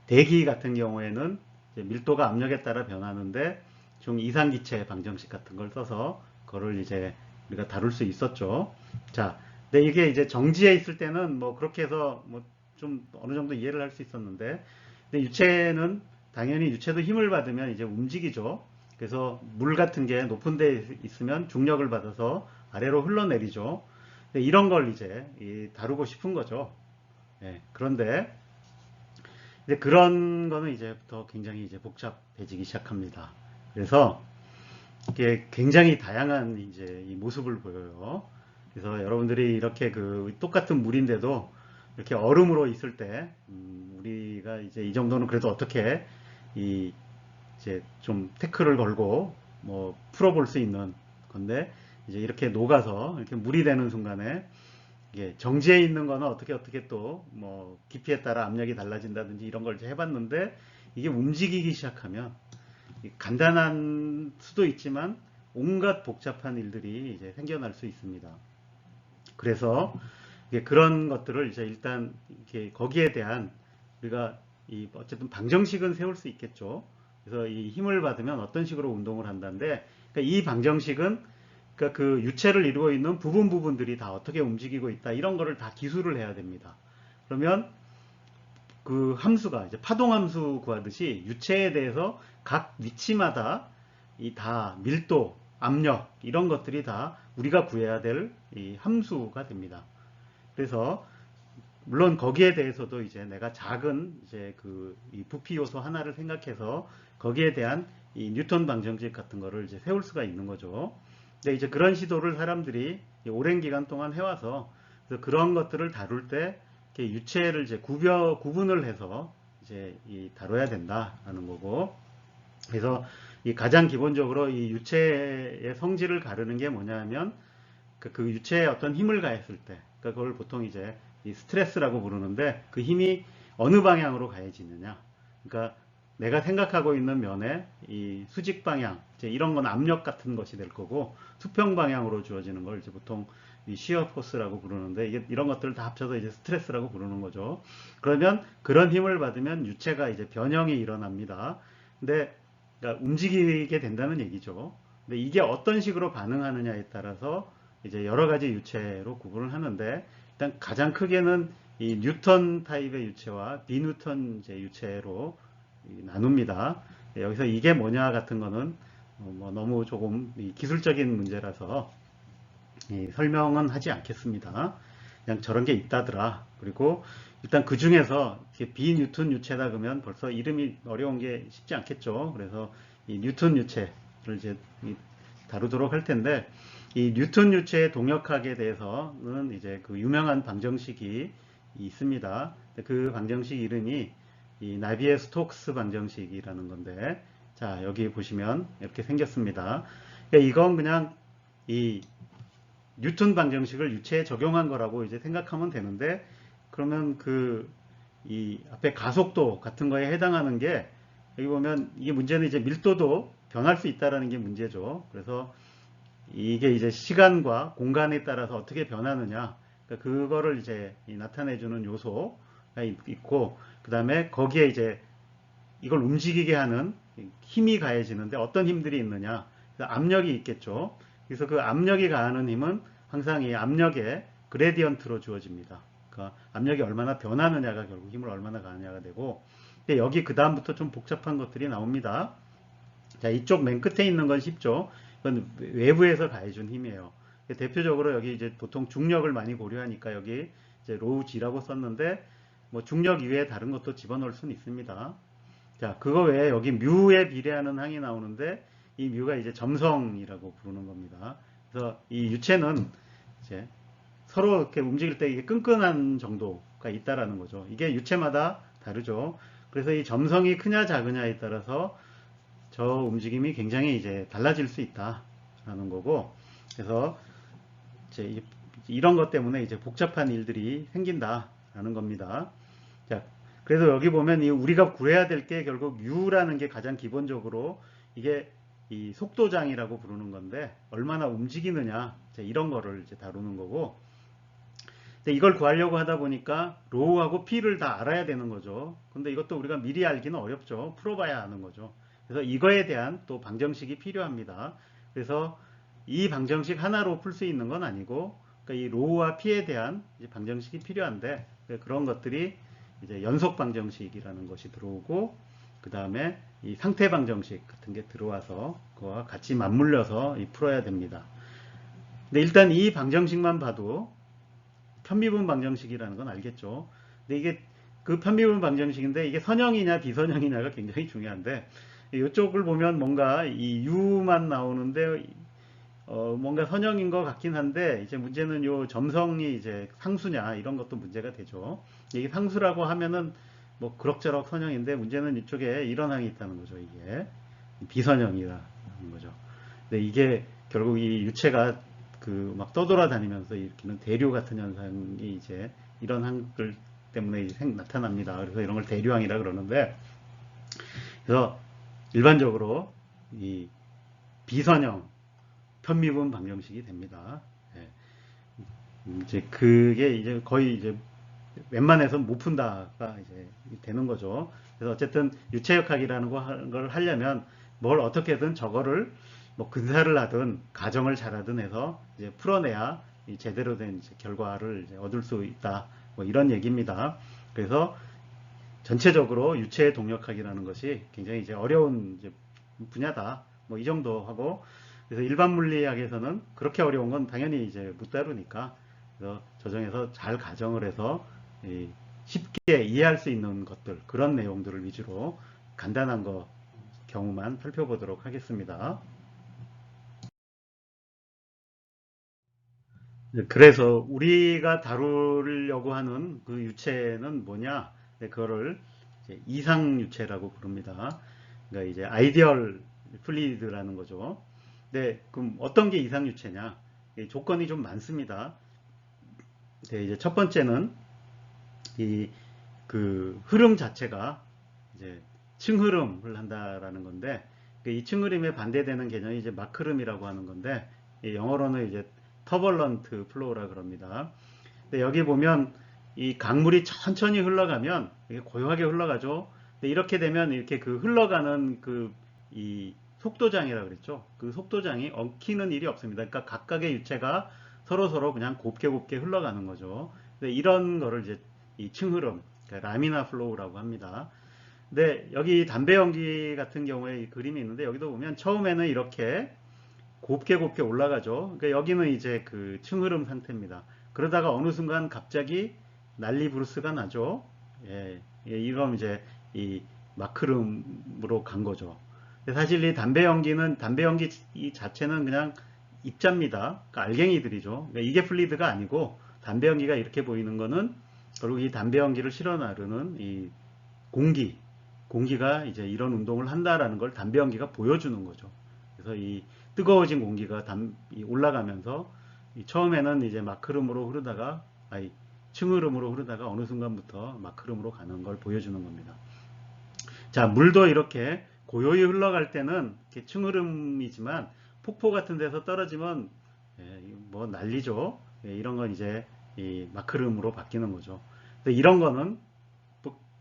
대기 같은 경우에는 이제 밀도가 압력에 따라 변하는데 좀 이상기체 방정식 같은 걸 써서 그거를 이제 우리가 다룰 수 있었죠. 자, 근데 이게 이제 정지해 있을 때는 뭐 그렇게 해서 뭐 좀 어느 정도 이해를 할 수 있었는데, 근데 유체는 당연히 유체도 힘을 받으면 이제 움직이죠. 그래서 물 같은 게 높은 데 있으면 중력을 받아서 아래로 흘러내리죠. 이런 걸 이제 다루고 싶은 거죠. 예, 그런데 이제 그런 거는 이제부터 굉장히 이제 복잡해지기 시작합니다. 그래서 이게 굉장히 다양한 이제 이 모습을 보여요. 그래서 여러분들이 이렇게 그 똑같은 물인데도 이렇게 얼음으로 있을 때, 우리가 이제 이 정도는 그래도 어떻게 이 이제 좀 태클을 걸고 뭐 풀어볼 수 있는 건데, 이제 이렇게 녹아서 이렇게 물이 되는 순간에 이게 정지해 있는 거는 어떻게 또 뭐 깊이에 따라 압력이 달라진다든지 이런 걸 이제 해봤는데, 이게 움직이기 시작하면 간단한 수도 있지만 온갖 복잡한 일들이 이제 생겨날 수 있습니다. 그래서 그런 것들을 이제 일단 이렇게 거기에 대한 우리가 어쨌든 방정식은 세울 수 있겠죠. 그래서 이 힘을 받으면 어떤 식으로 운동을 한다는데, 그러니까 이 방정식은 그러니까 그 유체를 이루고 있는 부분들이 다 어떻게 움직이고 있다, 이런 거를 다 기술을 해야 됩니다. 그러면 그 함수가 이제 파동 함수 구하듯이 유체에 대해서 각 위치마다 이 다 밀도, 압력 이런 것들이 다 우리가 구해야 될 이 함수가 됩니다. 그래서 물론 거기에 대해서도 이제 내가 작은 이제 이 부피 요소 하나를 생각해서 거기에 대한 이 뉴턴 방정식 같은 거를 이제 세울 수가 있는 거죠. 근데 이제 그런 시도를 사람들이 오랜 기간 동안 해와서, 그래서 그런 것들을 다룰 때 유체를 이제 구분을 해서 이제 다뤄야 된다라는 거고, 그래서 이 가장 기본적으로 이 유체의 성질을 가르는 게 뭐냐면 그 유체에 어떤 힘을 가했을 때, 그러니까 그걸 보통 이제 이 스트레스라고 부르는데, 그 힘이 어느 방향으로 가해지느냐. 그러니까 내가 생각하고 있는 면에 이 수직 방향, 이제 이런 건 압력 같은 것이 될 거고, 수평 방향으로 주어지는 걸 이제 보통 이 시어 포스라고 부르는데, 이런 것들을 다 합쳐서 이제 스트레스라고 부르는 거죠. 그러면 그런 힘을 받으면 유체가 이제 변형이 일어납니다. 근데 그러니까 움직이게 된다는 얘기죠. 근데 이게 어떤 식으로 반응하느냐에 따라서 이제 여러 가지 유체로 구분을 하는데, 일단 가장 크게는 이 뉴턴 타입의 유체와 비뉴턴 유체로 나눕니다. 여기서 이게 뭐냐 같은 거는 뭐 너무 조금 기술적인 문제라서 설명은 하지 않겠습니다. 그냥 저런 게 있다더라. 그리고 일단 그 중에서 비뉴턴 유체다 그러면 벌써 이름이 어려운 게 쉽지 않겠죠. 그래서 이 뉴턴 유체를 이제 다루도록 할 텐데, 이 뉴턴 유체의 동력학에 대해서는 이제 그 유명한 방정식이 있습니다. 그 방정식 이름이 이 나비에 스톡스 방정식이라는 건데, 자 여기 보시면 이렇게 생겼습니다. 그러니까 이건 그냥 이 뉴턴 방정식을 유체에 적용한 거라고 이제 생각하면 되는데, 그러면 이 앞에 가속도 같은 거에 해당하는 게, 여기 보면 이게 문제는 이제 밀도도 변할 수 있다라는 게 문제죠. 그래서 이게 이제 시간과 공간에 따라서 어떻게 변하느냐, 그러니까 그거를 이제 나타내주는 요소가 있고, 그 다음에 거기에 이제 이걸 움직이게 하는 힘이 가해지는데 어떤 힘들이 있느냐, 압력이 있겠죠. 그래서 그 압력이 가하는 힘은 항상 이 압력의 그레디언트로 주어집니다. 그러니까 압력이 얼마나 변하느냐가 결국 힘을 얼마나 가느냐가 되고, 근데 여기 그 다음부터 좀 복잡한 것들이 나옵니다. 자, 이쪽 맨 끝에 있는 건 쉽죠. 이건 외부에서 가해준 힘이에요. 대표적으로 여기 이제 보통 중력을 많이 고려하니까 여기 이제 로우 G라고 썼는데, 뭐 중력 이외에 다른 것도 집어넣을 수는 있습니다. 자, 그거 외에 여기 뮤에 비례하는 항이 나오는데, 이 뮤가 이제 점성이라고 부르는 겁니다. 그래서 이 유체는 이제 서로 이렇게 움직일 때 이게 끈끈한 정도가 있다라는 거죠. 이게 유체마다 다르죠. 그래서 이 점성이 크냐 작으냐에 따라서 저 움직임이 굉장히 이제 달라질 수 있다라는 거고, 그래서 이제 이런 것 때문에 이제 복잡한 일들이 생긴다라는 겁니다. 자, 그래서 여기 보면 이 우리가 구해야 될 게 결국 U라는 게 가장 기본적으로 이게 이 속도장이라고 부르는 건데 얼마나 움직이느냐 이런 거를 이제 다루는 거고, 이걸 구하려고 하다 보니까 로우하고 P를 다 알아야 되는 거죠. 근데 이것도 우리가 미리 알기는 어렵죠. 풀어봐야 하는 거죠. 그래서 이거에 대한 또 방정식이 필요합니다. 그래서 이 방정식 하나로 풀 수 있는 건 아니고, 그러니까 이 로우와 P에 대한 방정식이 필요한데, 그런 것들이 이제 연속 방정식이라는 것이 들어오고, 그 다음에 이 상태 방정식 같은 게 들어와서 그거와 같이 맞물려서 풀어야 됩니다. 근데 일단 이 방정식만 봐도 편미분 방정식이라는 건 알겠죠. 근데 이게 그 편미분 방정식인데 이게 선형이냐 비선형이냐가 굉장히 중요한데, 이쪽을 보면 뭔가 이 U만 나오는데 뭔가 선형인 것 같긴 한데, 이제 문제는 요 점성이 이제 상수냐 이런 것도 문제가 되죠. 이게 상수라고 하면은 뭐 그럭저럭 선형인데, 문제는 이쪽에 이런 항이 있다는 거죠. 이게 비선형이라는 거죠. 근데 이게 결국 이 유체가 그 막 떠돌아다니면서 일으키는 대류 같은 현상이 이제 이런 항들 때문에 이제 나타납니다. 그래서 이런 걸 대류항이라 그러는데, 그래서 일반적으로 이 비선형 편미분 방정식이 됩니다. 예. 이제 그게 이제 거의 이제 웬만해서 못 푼다가 이제 되는 거죠. 그래서 어쨌든 유체역학이라는 걸 하려면 뭘 어떻게든 저거를 뭐 근사를 하든 가정을 잘하든 해서 이제 풀어내야 제대로 된 이제 결과를 이제 얻을 수 있다. 뭐 이런 얘기입니다. 그래서 전체적으로 유체 동력학이라는 것이 굉장히 이제 어려운 이제 분야다. 뭐 이 정도 하고, 그래서 일반 물리학에서는 그렇게 어려운 건 당연히 이제 못 다루니까, 그래서 저정해서 잘 가정을 해서 쉽게 이해할 수 있는 것들, 그런 내용들을 위주로 간단한 거 경우만 살펴보도록 하겠습니다. 그래서 우리가 다루려고 하는 그 유체는 뭐냐? 그거를 이제 이상 유체라고 부릅니다. 그러니까 이제 아이디얼 플루이드라는 거죠. 네, 그럼 어떤 게 이상 유체냐? 조건이 좀 많습니다. 네, 이제 첫 번째는 이 그 흐름 자체가 이제 층흐름을 한다라는 건데, 이 층흐름에 반대되는 개념이 이제 마크름이라고 하는 건데, 영어로는 이제 터벌런트 플로우라 그럽니다. 근데 여기 보면 이 강물이 천천히 흘러가면 이게 고요하게 흘러가죠. 근데 이렇게 되면 이렇게 그 흘러가는 그 이 속도장이라고 그랬죠. 그 속도장이 엉키는 일이 없습니다. 그러니까 각각의 유체가 서로 그냥 곱게 흘러가는 거죠. 근데 이런 거를 이제 이 층흐름, 그러니까 라미나 플로우라고 합니다. 근데 여기 담배 연기 같은 경우에 이 그림이 있는데, 여기도 보면 처음에는 이렇게 곱게 올라가죠. 그러니까 여기는 이제 그 층흐름 상태입니다. 그러다가 어느 순간 갑자기 난리 부르스가 나죠. 예, 이건 이제 이 마크름으로 간 거죠. 사실 이 담배 연기 이 자체는 그냥 입자입니다. 그러니까 알갱이들이죠. 그러니까 이게 플리드가 아니고, 담배 연기가 이렇게 보이는 거는 결국 이 담배 연기를 실어 나르는 이 공기가 이제 이런 운동을 한다라는 걸 담배 연기가 보여주는 거죠. 그래서 이 뜨거워진 공기가 올라가면서 처음에는 이제 마크름으로 흐르다가 층흐름으로 흐르다가 어느 순간부터 마크름으로 가는 걸 보여주는 겁니다. 자, 물도 이렇게 고요히 흘러갈 때는 이렇게 층흐름이지만 폭포 같은 데서 떨어지면 뭐 난리죠. 이런 건 이제 이 마크름으로 바뀌는 거죠. 이런 거는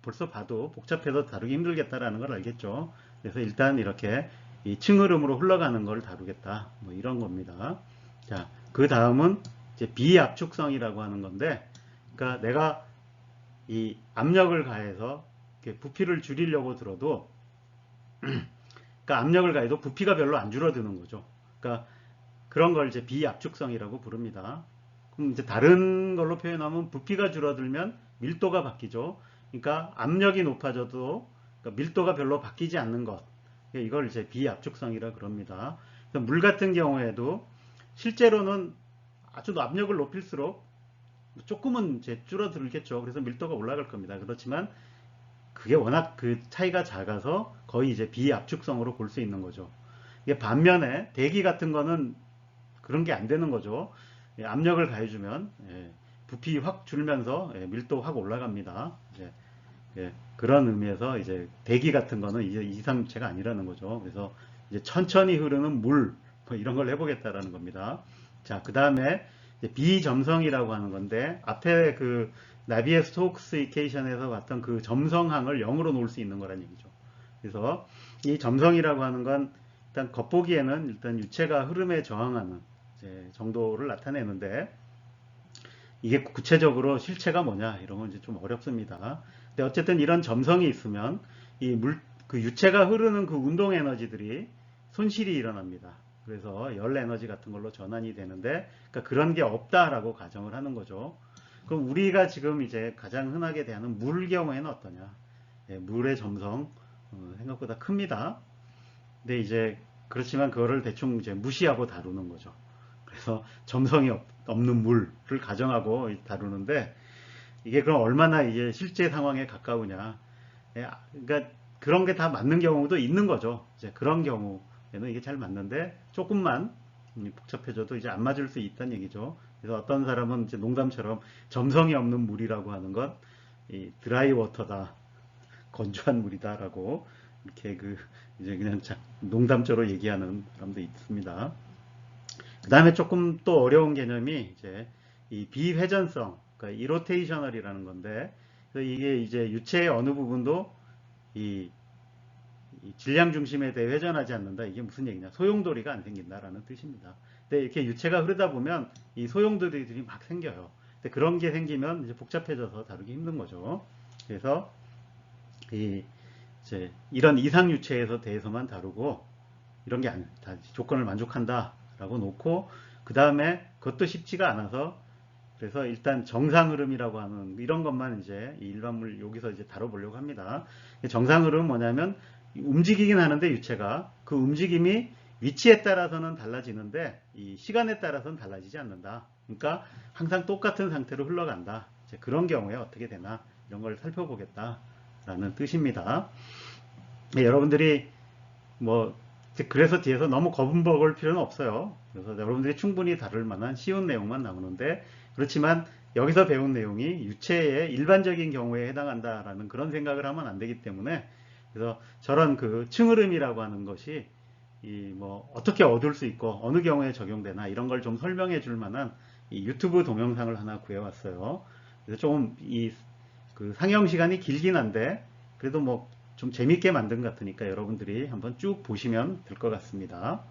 벌써 봐도 복잡해서 다루기 힘들겠다라는 걸 알겠죠. 그래서 일단 이렇게 이 층흐름으로 흘러가는 걸 다루겠다. 뭐 이런 겁니다. 자, 그 다음은 이제 비압축성이라고 하는 건데, 그러니까 내가 이 압력을 가해서 이렇게 부피를 줄이려고 들어도, 그러니까 압력을 가해도 부피가 별로 안 줄어드는 거죠. 그러니까 그런 걸 이제 비압축성이라고 부릅니다. 그럼 이제 다른 걸로 표현하면 부피가 줄어들면 밀도가 바뀌죠. 그러니까 압력이 높아져도 그러니까 밀도가 별로 바뀌지 않는 것. 이걸 이제 비압축성이라 그럽니다. 물 같은 경우에도 실제로는 아주 압력을 높일수록 조금은 이제 줄어들겠죠. 그래서 밀도가 올라갈 겁니다. 그렇지만 그게 워낙 그 차이가 작아서 거의 이제 비압축성으로 볼 수 있는 거죠. 이게 반면에 대기 같은 거는 그런 게 안 되는 거죠. 압력을 가해주면 부피 확 줄면서 밀도 확 올라갑니다. 그런 의미에서 이제 대기 같은 거는 이제 이상유체가 아니라는 거죠. 그래서 이제 천천히 흐르는 물, 뭐 이런 걸 해보겠다라는 겁니다. 자, 그 다음에 비점성이라고 하는 건데, 앞에 그 나비의 스토크스 이케이션에서 봤던 그 점성항을 0으로 놓을 수 있는 거란 얘기죠. 그래서 이 점성이라고 하는 건 일단 겉보기에는 일단 유체가 흐름에 저항하는 정도를 나타내는데, 이게 구체적으로 실체가 뭐냐 이런 건 이제 좀 어렵습니다. 근데 어쨌든 이런 점성이 있으면 그 유체가 흐르는 그 운동 에너지들이 손실이 일어납니다. 그래서 열 에너지 같은 걸로 전환이 되는데, 그러니까 그런 게 없다라고 가정을 하는 거죠. 그럼 우리가 지금 이제 가장 흔하게 대하는 물 경우에는 어떠냐? 물의 점성 생각보다 큽니다. 근데 이제 그렇지만 그거를 대충 이제 무시하고 다루는 거죠. 그래서 점성이 없는 물을 가정하고 다루는데, 이게 그럼 얼마나 이게 실제 상황에 가까우냐? 그러니까 그런 게 다 맞는 경우도 있는 거죠. 이제 그런 경우에는 이게 잘 맞는데 조금만 복잡해져도 이제 안 맞을 수 있다는 얘기죠. 그래서 어떤 사람은 이제 농담처럼 점성이 없는 물이라고 하는 건 이 드라이 워터다, 건조한 물이다라고 이렇게 이제 그냥 농담처럼 얘기하는 사람도 있습니다. 그 다음에 조금 또 어려운 개념이 이제 이 비회전성, 그러니까 이로테이셔널이라는 건데, 이게 이제 유체의 어느 부분도 이 질량 중심에 대해 회전하지 않는다. 이게 무슨 얘기냐? 소용돌이가 안 생긴다라는 뜻입니다. 근데 이렇게 유체가 흐르다 보면 이 소용돌이들이 막 생겨요. 근데 그런 게 생기면 이제 복잡해져서 다루기 힘든 거죠. 그래서 이제 이런 이상 유체에 대해서만 다루고, 이런 게 다 조건을 만족한다라고 놓고, 그 다음에 그것도 쉽지가 않아서, 그래서 일단 정상 흐름이라고 하는 이런 것만 이제 일반물 여기서 이제 다뤄보려고 합니다. 정상 흐름은 뭐냐면 움직이긴 하는데 유체가 그 움직임이 위치에 따라서는 달라지는데 이 시간에 따라서는 달라지지 않는다. 그러니까 항상 똑같은 상태로 흘러간다. 이제 그런 경우에 어떻게 되나 이런 걸 살펴보겠다라는 뜻입니다. 여러분들이 뭐 그래서 뒤에서 너무 겁은 먹을 필요는 없어요. 그래서 여러분들이 충분히 다룰 만한 쉬운 내용만 나오는데, 그렇지만 여기서 배운 내용이 유체의 일반적인 경우에 해당한다라는 그런 생각을 하면 안 되기 때문에, 그래서 저런 그 층흐름이라고 하는 것이 뭐 어떻게 얻을 수 있고 어느 경우에 적용되나 이런 걸 좀 설명해 줄 만한 이 유튜브 동영상을 하나 구해왔어요. 그래서 조금 그 상영 시간이 길긴 한데 그래도 뭐 좀 재밌게 만든 것 같으니까 여러분들이 한번 쭉 보시면 될 것 같습니다.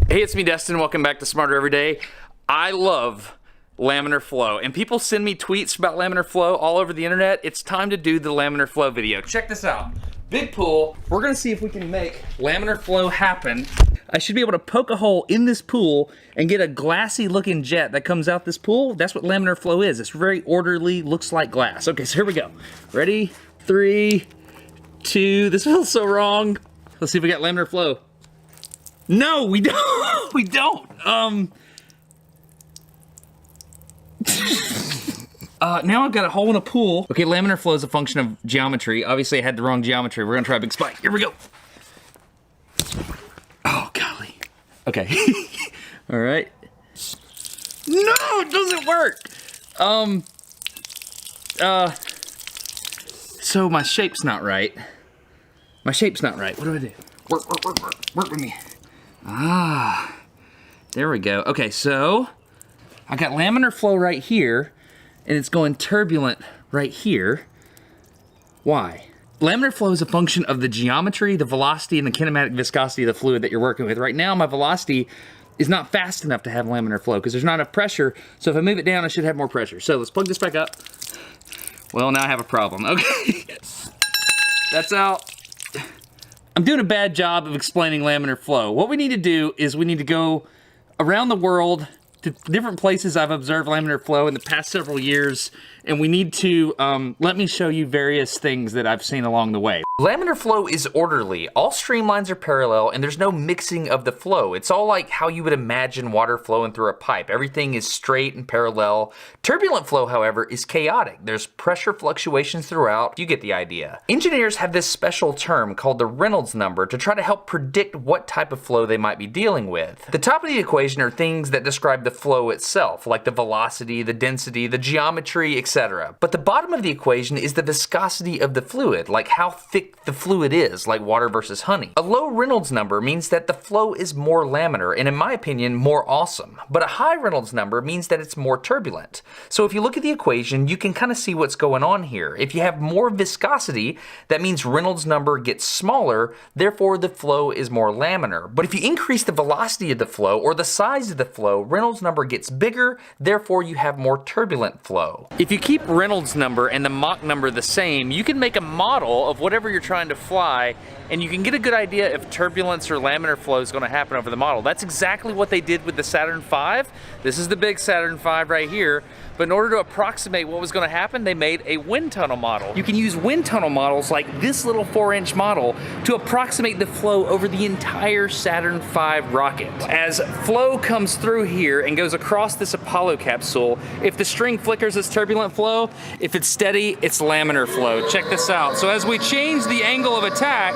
Hey, it's me, Destin. Welcome back to Smarter Every Day. I love laminar flow, and people send me tweets about laminar flow all over the internet. It's time to do the laminar flow video. Check this out. Big pool. We're gonna see if we can make laminar flow happen. I should be able to poke a hole in this pool and get a glassy looking jet that comes out this pool. That's what laminar flow is. It's very orderly, looks like glass. Okay, so here we go. Ready? 3, 2, this feels so wrong. Let's see if we got laminar flow. No, we don't. We don't. Now I've got a hole in a pool. Okay, laminar flow is a function of geometry. Obviously, I had the wrong geometry. We're gonna try a big spike. Here we go. Oh, golly. Okay. All right. No, it doesn't work. So my shape's not right. My shape's not right. What do I do? Work with me. Ah, there we go. Okay, so I got laminar flow right here, and it's going turbulent right here. Why? Laminar flow is a function of the geometry, the velocity, and the kinematic viscosity of the fluid that you're working with. Right now, my velocity is not fast enough to have laminar flow because there's not enough pressure. So if I move it down, I should have more pressure. So let's plug this back up. Well, now I have a problem. Okay. That's out. I'm doing a bad job of explaining laminar flow. What we need to do is we need to go around the world to different places I've observed laminar flow in the past several years, and we need to, let me show you various things that I've seen along the way. Laminar flow is orderly. All streamlines are parallel, and there's no mixing of the flow. It's all like how you would imagine water flowing through a pipe. Everything is straight and parallel. Turbulent flow, however, is chaotic. There's pressure fluctuations throughout. You get the idea. Engineers have this special term called the Reynolds number to try to help predict what type of flow they might be dealing with. The top of the equation are things that describe the flow itself, like the velocity, the density, the geometry, etc. But the bottom of the equation is the viscosity of the fluid, like how thick the fluid is, like water versus honey. A low Reynolds number means that the flow is more laminar, and in my opinion, more awesome. But a high Reynolds number means that it's more turbulent. So if you look at the equation, you can kind of see what's going on here. If you have more viscosity, that means Reynolds number gets smaller, therefore the flow is more laminar. But if you increase the velocity of the flow or the size of the flow, Reynolds number gets bigger, therefore you have more turbulent flow. If you keep Reynolds number and the Mach number the same, you can make a model of whatever you're trying to fly, and you can get a good idea if turbulence or laminar flow is going to happen over the model. That's exactly what they did with the Saturn V. This is the big Saturn V right here. But in order to approximate what was going to happen, they made a wind tunnel model. You can use wind tunnel models like this little 4-inch model to approximate the flow over the entire Saturn V rocket. As flow comes through here and goes across this Apollo capsule, if the string flickers, it's turbulent flow. If it's steady, it's laminar flow. Check this out. So as we change the angle of attack,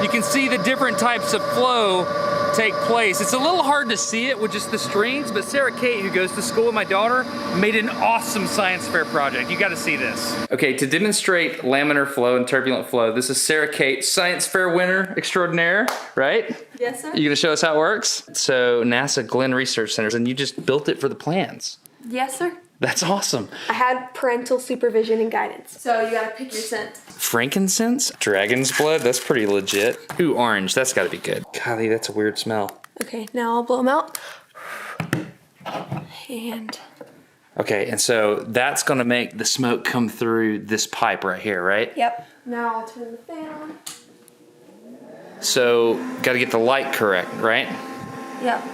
you can see the different types of flow take place. It's a little hard to see it with just the strings, but Sarah Kate, who goes to school with my daughter, made an awesome science fair project. You gotta see this. Okay, to demonstrate laminar flow and turbulent flow, this is Sarah Kate, science fair winner extraordinaire, right? Yes, sir. You gonna show us how it works? So NASA Glenn Research Centers, and you just built it for the plans. Yes, sir. That's awesome. I had parental supervision and guidance. So you gotta pick your scent. Frankincense? Dragon's blood? That's pretty legit. Ooh, orange. That's gotta be good. Golly, that's a weird smell. Okay, now I'll blow them out. And Okay, and so that's gonna make the smoke come through this pipe right here, right? yep. Now I'll turn the fan on. So, gotta get the light correct, right? Yep.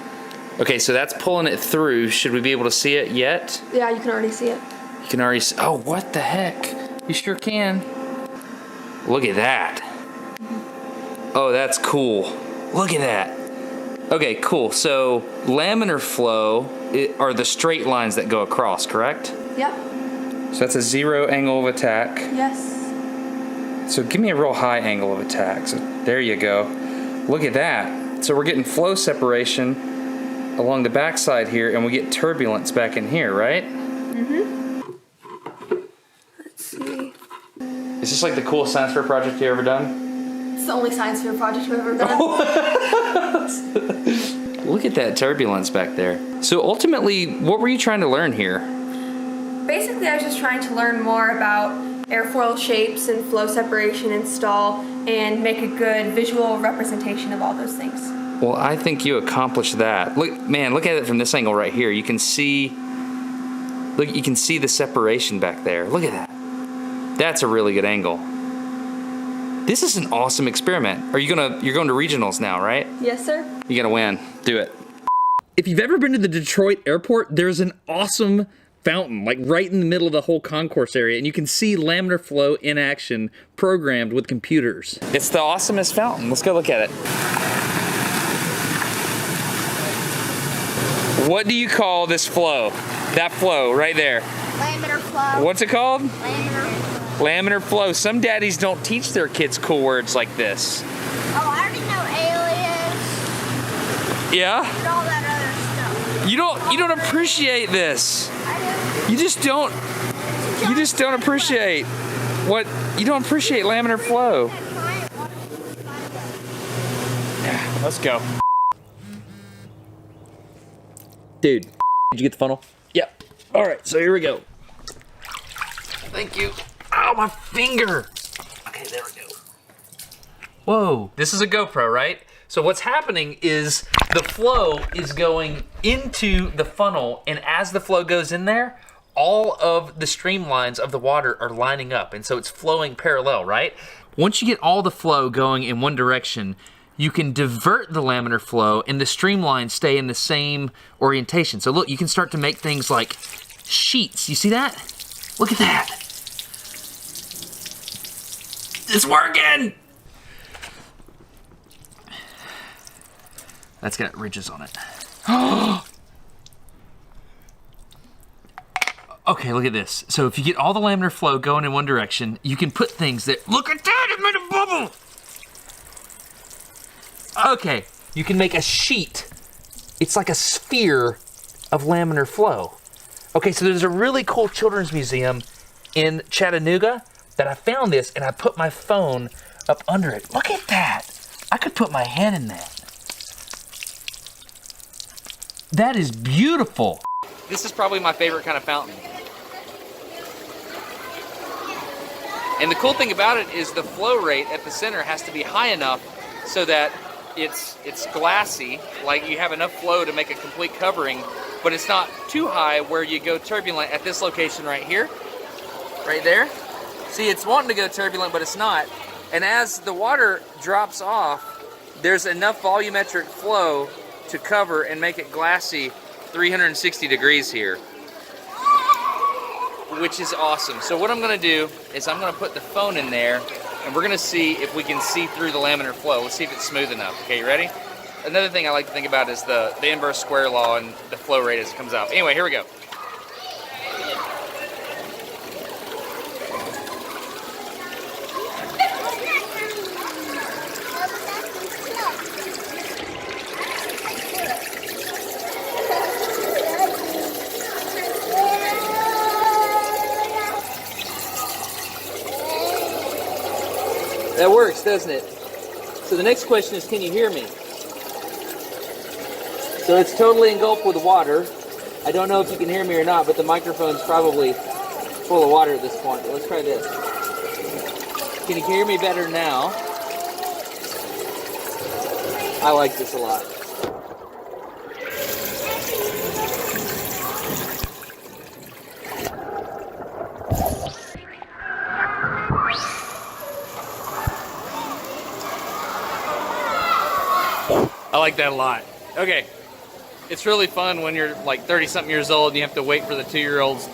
Okay, so that's pulling it through. Should we be able to see it yet? Yeah, you can already see it. You can already see. Oh, what the heck? You sure can. Look at that. Oh, that's cool. Look at that. Okay, cool. So, laminar flow are the straight lines that go across, correct? Yep. So that's a 0 angle of attack. Yes. So give me a real high angle of attack. So there you go. Look at that. So we're getting flow separation along the backside here, and we get turbulence back in here, right? Mm-hmm. Let's see. Is this like the coolest science fair project you ever done? It's the only science fair project we've ever done. Look at that turbulence back there. So ultimately, what were you trying to learn here? Basically, I was just trying to learn more about airfoil shapes and flow separation and stall and make a good visual representation of all those things. Well, I think you accomplished that. Look, man, look at it from this angle right here. You can see, look, you can see the separation back there. Look at that. That's a really good angle. This is an awesome experiment. You're going to regionals now, right? Yes, sir. You gotta win. Do it. If you've ever been to the Detroit airport, there's an awesome fountain, like right in the middle of the whole concourse area, and you can see laminar flow in action, programmed with computers. It's the awesomest fountain. Let's go look at it. What do you call this flow? That flow right there. Laminar flow. What's it called? Laminar. Laminar flow. Some daddies don't teach their kids cool words like this. Oh, I already know alias Yeah? and all that other stuff. You don't appreciate this. I do. You just don't appreciate you don't appreciate laminar flow. Yeah, let's go. Dude, did you get the funnel? Yep. All right, so here we go. Thank you. Ow, my finger. Okay, there we go. Whoa. This is a GoPro, right? So what's happening is the flow is going into the funnel, and as the flow goes in there, all of the streamlines of the water are lining up, and so it's flowing parallel, right? Once you get all the flow going in one direction, you can divert the laminar flow and the streamlines stay in the same orientation. So look, you can start to make things like sheets. You see that? Look at that. It's working! That's got ridges on it. Okay, look at this. So if you get all the laminar flow going in one direction, you can put things that, look at that, it made a bubble! Okay, you can make a sheet. It's like a sphere of laminar flow. Okay, so there's a really cool children's museum in Chattanooga that I found this, and I put my phone up under it. Look at that. I could put my hand in that. That is beautiful. This is probably my favorite kind of fountain. And the cool thing about it is the flow rate at the center has to be high enough so that it's glassy, like you have enough flow to make a complete covering, but it's not too high where you go turbulent at this location right here, right there. See, it's wanting to go turbulent, but it's not. And as the water drops off, there's enough volumetric flow to cover and make it glassy 360 degrees here, which is awesome. So what I'm gonna do is I'm gonna put the phone in there, and we're gonna see if we can see through the laminar flow. Let's see if it's smooth enough. Okay, you ready? Another thing I like to think about is the inverse square law and the flow rate as it comes out. Anyway, here we go. That works, doesn't it? So the next question is, can you hear me? So it's totally engulfed with water. I don't know if you can hear me or not, but the microphone's probably full of water at this point. But let's try this. Can you hear me better now? I like this a lot. I like that a lot. Okay, it's really fun when you're like 30-something years old and you have to wait for the 2-year-olds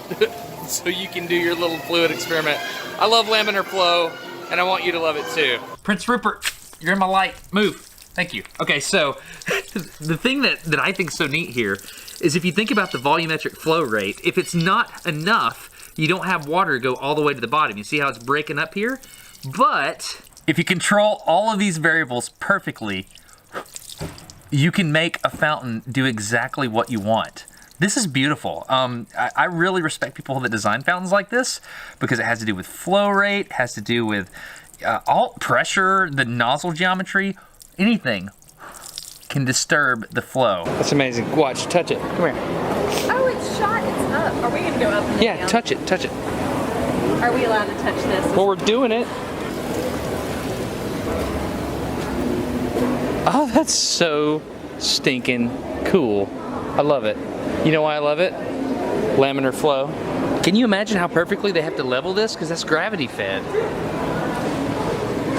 so you can do your little fluid experiment. I love laminar flow, and I want you to love it too. Prince Rupert, you're in my light. Move. Thank you. Okay, so the thing that I think is so neat here is if you think about the volumetric flow rate, if it's not enough, you don't have water go all the way to the bottom. You see how it's breaking up here? But if you control all of these variables perfectly, you can make a fountain do exactly what you want. This is beautiful. I really respect people that design fountains like this because it has to do with flow rate, has to do with all pressure, the nozzle geometry, anything can disturb the flow. That's amazing. Watch, touch it. Come here. Oh, it's shot. It's up. Are we gonna go up and then Yeah, down? touch it, touch it. Are we allowed to touch this? Well, we're doing it. Oh, that's so stinking cool. I love it. You know why I love it? Laminar flow. Can you imagine how perfectly they have to level this? Because that's gravity fed.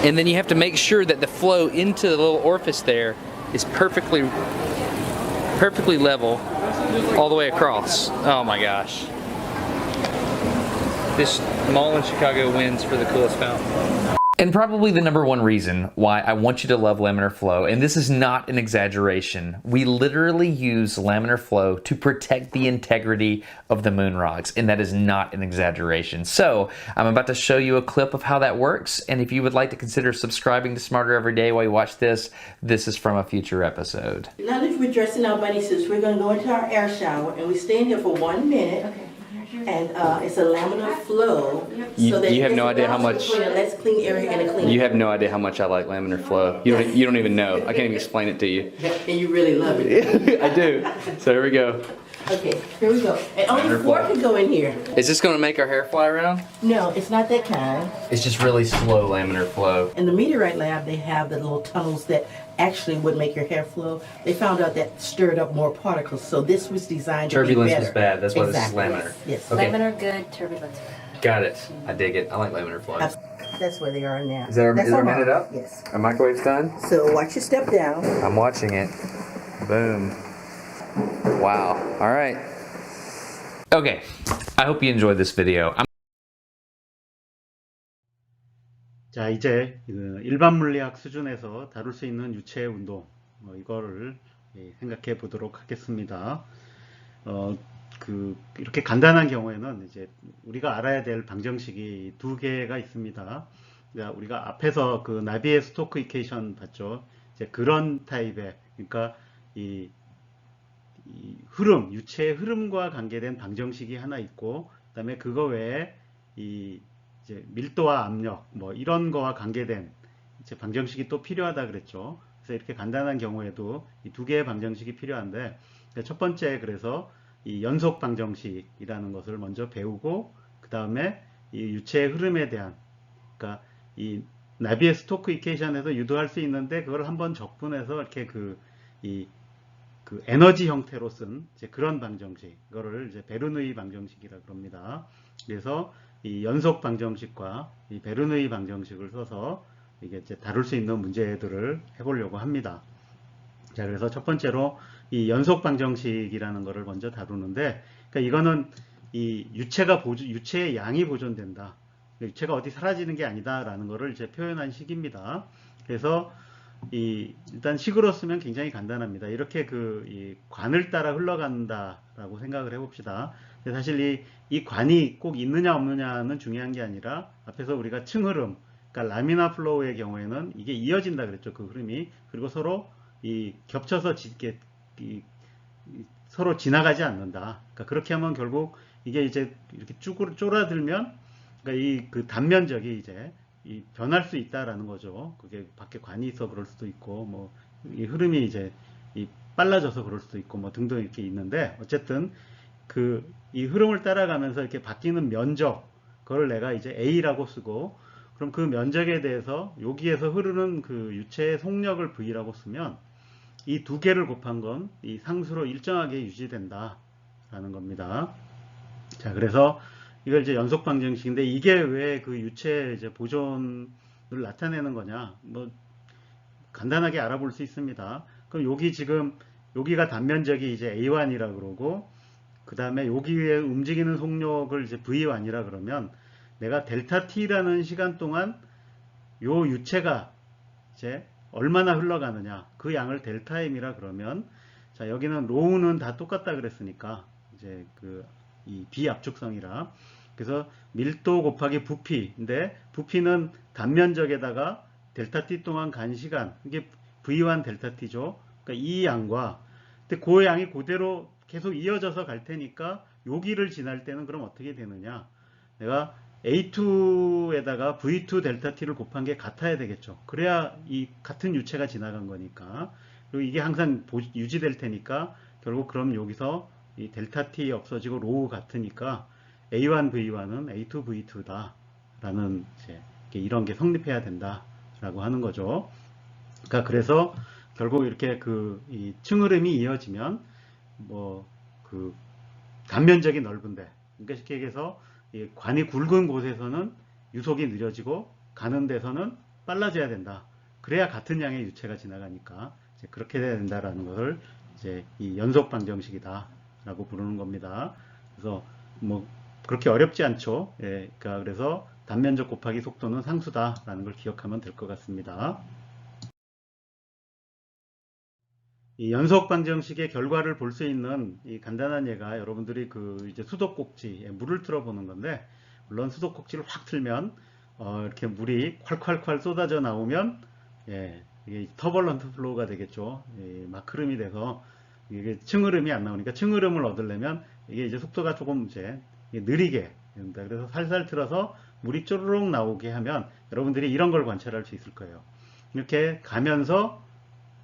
And then you have to make sure that the flow into the little orifice there is perfectly level all the way across. Oh my gosh. This mall in Chicago wins for the coolest fountain. And probably the number one reason why I want you to love laminar flow, and this is not an exaggeration, we literally use laminar flow to protect the integrity of the moon rocks, and that is not an exaggeration. So I'm about to show you a clip of how that works, and if you would like to consider subscribing to Smarter Every Day while you watch this, this is from a future episode. Now that we're dressing our bunny suits, we're going to go into our air shower, and we stay in here for 1 minute. Okay. And it's a laminar flow. You that have no it's idea how balance much- between a less clean area and a clean You have no idea how much I like laminar flow. You don't even know. I can't even explain it to you. And you really love it. I do. So here we go. Okay, here we go. And only 4 can go in here. Is this going to make our hair fly around? No, it's not that kind. It's just really slow laminar flow. In the meteorite lab, they have the little tunnels that actually would make your hair flow. They found out that stirred up more particles, so this was designed to be Turbulence better. was bad. That's why Exactly. this is laminar. Yes. Okay. Laminar good, turbulence bad. Got it. I dig it. I like laminar flow. That's where they are now. Is there That's a our minute mark. up? Yes. Our microwave's done? So watch your step down. I'm watching it. Boom. Wow. All right. Okay. I hope you enjoyed this video. 자, 이제 그 일반 물리학 수준에서 다룰 수 있는 유체 운동, 이거를 생각해 보도록 하겠습니다. 이렇게 간단한 경우에는 이제 우리가 알아야 될 방정식이 2개가 있습니다. 그러니까 우리가 앞에서 그 나비의 스토크 이퀘이션 봤죠. 이제 그런 타입의, 그러니까 이 흐름, 유체의 흐름과 관계된 방정식이 하나 있고, 그다음에 그거 외에 이제 밀도와 압력, 뭐 이런 거와 관계된 이제 방정식이 또 필요하다 그랬죠. 그래서 이렇게 간단한 경우에도 이 2개의 방정식이 필요한데, 첫 번째 그래서 이 연속 방정식이라는 것을 먼저 배우고, 그 다음에 이 유체의 흐름에 대한, 그러니까 이 나비의 스토크 이퀘이션에서 유도할 수 있는데 그걸 한번 적분해서 이렇게 그 에너지 형태로 쓴 이제 그런 방정식, 이거를 이제 베르누이 방정식이라 그럽니다. 그래서 이 연속 방정식과 이 베르누이 방정식을 써서 이게 이제 다룰 수 있는 문제들을 해보려고 합니다. 자, 그래서 첫 번째로 이 연속 방정식이라는 것을 먼저 다루는데, 그러니까 이거는 이 유체의 양이 보존된다. 유체가 어디 사라지는 게 아니다라는 것을 이제 표현한 식입니다. 그래서 일단 식으로 쓰면 굉장히 간단합니다. 이렇게 이 관을 따라 흘러간다라고 생각을 해봅시다. 근데 사실 이 관이 꼭 있느냐 없느냐는 중요한 게 아니라, 앞에서 우리가 층흐름, 그러니까 라미나 플로우의 경우에는 이게 이어진다 그랬죠. 그 흐름이. 그리고 서로 겹쳐서 서로 지나가지 않는다. 그러니까 그렇게 하면 결국 이게 이제 이렇게 쭉 쫄아들면, 그러니까 그 단면적이 이제 변할 수 있다라는 거죠. 그게 밖에 관이 있어 그럴 수도 있고, 뭐 이 흐름이 이제 빨라져서 그럴 수도 있고, 뭐 등등 이렇게 있는데, 어쨌든 이 흐름을 따라가면서 이렇게 바뀌는 면적, 그걸 내가 이제 A라고 쓰고, 그럼 그 면적에 대해서 여기에서 흐르는 그 유체의 속력을 V라고 쓰면, 이 2개를 곱한 건 이 상수로 일정하게 유지된다라는 겁니다. 자, 그래서 이걸 이제 연속 방정식인데, 이게 왜 그 유체 이제 보존을 나타내는 거냐? 뭐 간단하게 알아볼 수 있습니다. 그럼 여기가 단면적이 이제 A1이라 그러고, 그 다음에 여기에 움직이는 속력을 이제 V1이라 그러면, 내가 델타 T라는 시간 동안 요 유체가 이제 얼마나 흘러가느냐, 그 양을 델타 M이라 그러면, 자, 여기는 로우는 다 똑같다 그랬으니까 이제 이 비압축성이라, 그래서 밀도 곱하기 부피인데, 부피는 단면적에다가 델타 T 동안 간 시간, 이게 V1 델타 T죠. 그러니까 이 양과, 근데 그 양이 그대로 계속 이어져서 갈 테니까 여기를 지날 때는 그럼 어떻게 되느냐, 내가 A2에다가 V2 델타 T를 곱한 게 같아야 되겠죠. 그래야 이 같은 유체가 지나간 거니까. 그리고 이게 항상 유지될 테니까, 결국 그럼 여기서 이 델타 T 없어지고 로우 같으니까 A1 V1은 A2 V2다 라는 이제 이런 게 성립해야 된다 라고 하는 거죠. 그러니까 그래서 결국 이렇게 이 층흐름이 이어지면 단면적이 넓은데, 그러니까 쉽게 얘기해서 이 관이 굵은 곳에서는 유속이 느려지고 가는 데서는 빨라져야 된다. 그래야 같은 양의 유체가 지나가니까 이제 그렇게 돼야 된다라는 것을 이제 이 연속 방정식이다라고 부르는 겁니다. 그래서 뭐 그렇게 어렵지 않죠. 예, 그러니까 그래서 단면적 곱하기 속도는 상수다라는 걸 기억하면 될 것 같습니다. 이 연속 방정식의 결과를 볼 수 있는 이 간단한 예가, 여러분들이 이제 수도꼭지에 물을 틀어 보는 건데, 물론 수도꼭지를 확 틀면 이렇게 물이 콸콸콸 쏟아져 나오면, 예, 이게 터벌런트 플로우가 되겠죠. 예, 막 흐름이 돼서 이게 층흐름이 안 나오니까, 층흐름을 얻으려면 이게 이제 속도가 조금 이제 느리게 됩니다. 그래서 살살 틀어서 물이 쪼르륵 나오게 하면 여러분들이 이런 걸 관찰할 수 있을 거예요. 이렇게 가면서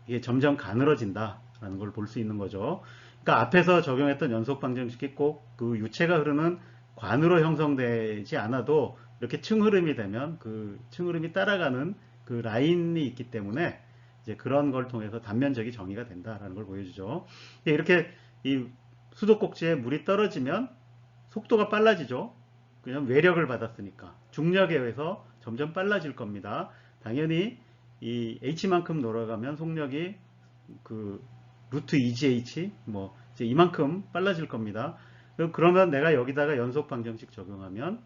이게 점점 가늘어진다라는 걸 볼 수 있는 거죠. 그러니까 앞에서 적용했던 연속 방정식이 꼭 그 유체가 흐르는 관으로 형성되지 않아도 이렇게 층 흐름이 되면 그 층 흐름이 따라가는 그 라인이 있기 때문에 이제 그런 걸 통해서 단면적이 정의가 된다라는 걸 보여주죠. 이렇게 이 수도꼭지에 물이 떨어지면 속도가 빨라지죠. 그냥 외력을 받았으니까 중력에 의해서 점점 빨라질 겁니다. 당연히 이 h만큼 돌아가면 속력이 그 루트 2gh 뭐 이제 이만큼 빨라질 겁니다. 그러면 내가 여기다가 연속 방정식 적용하면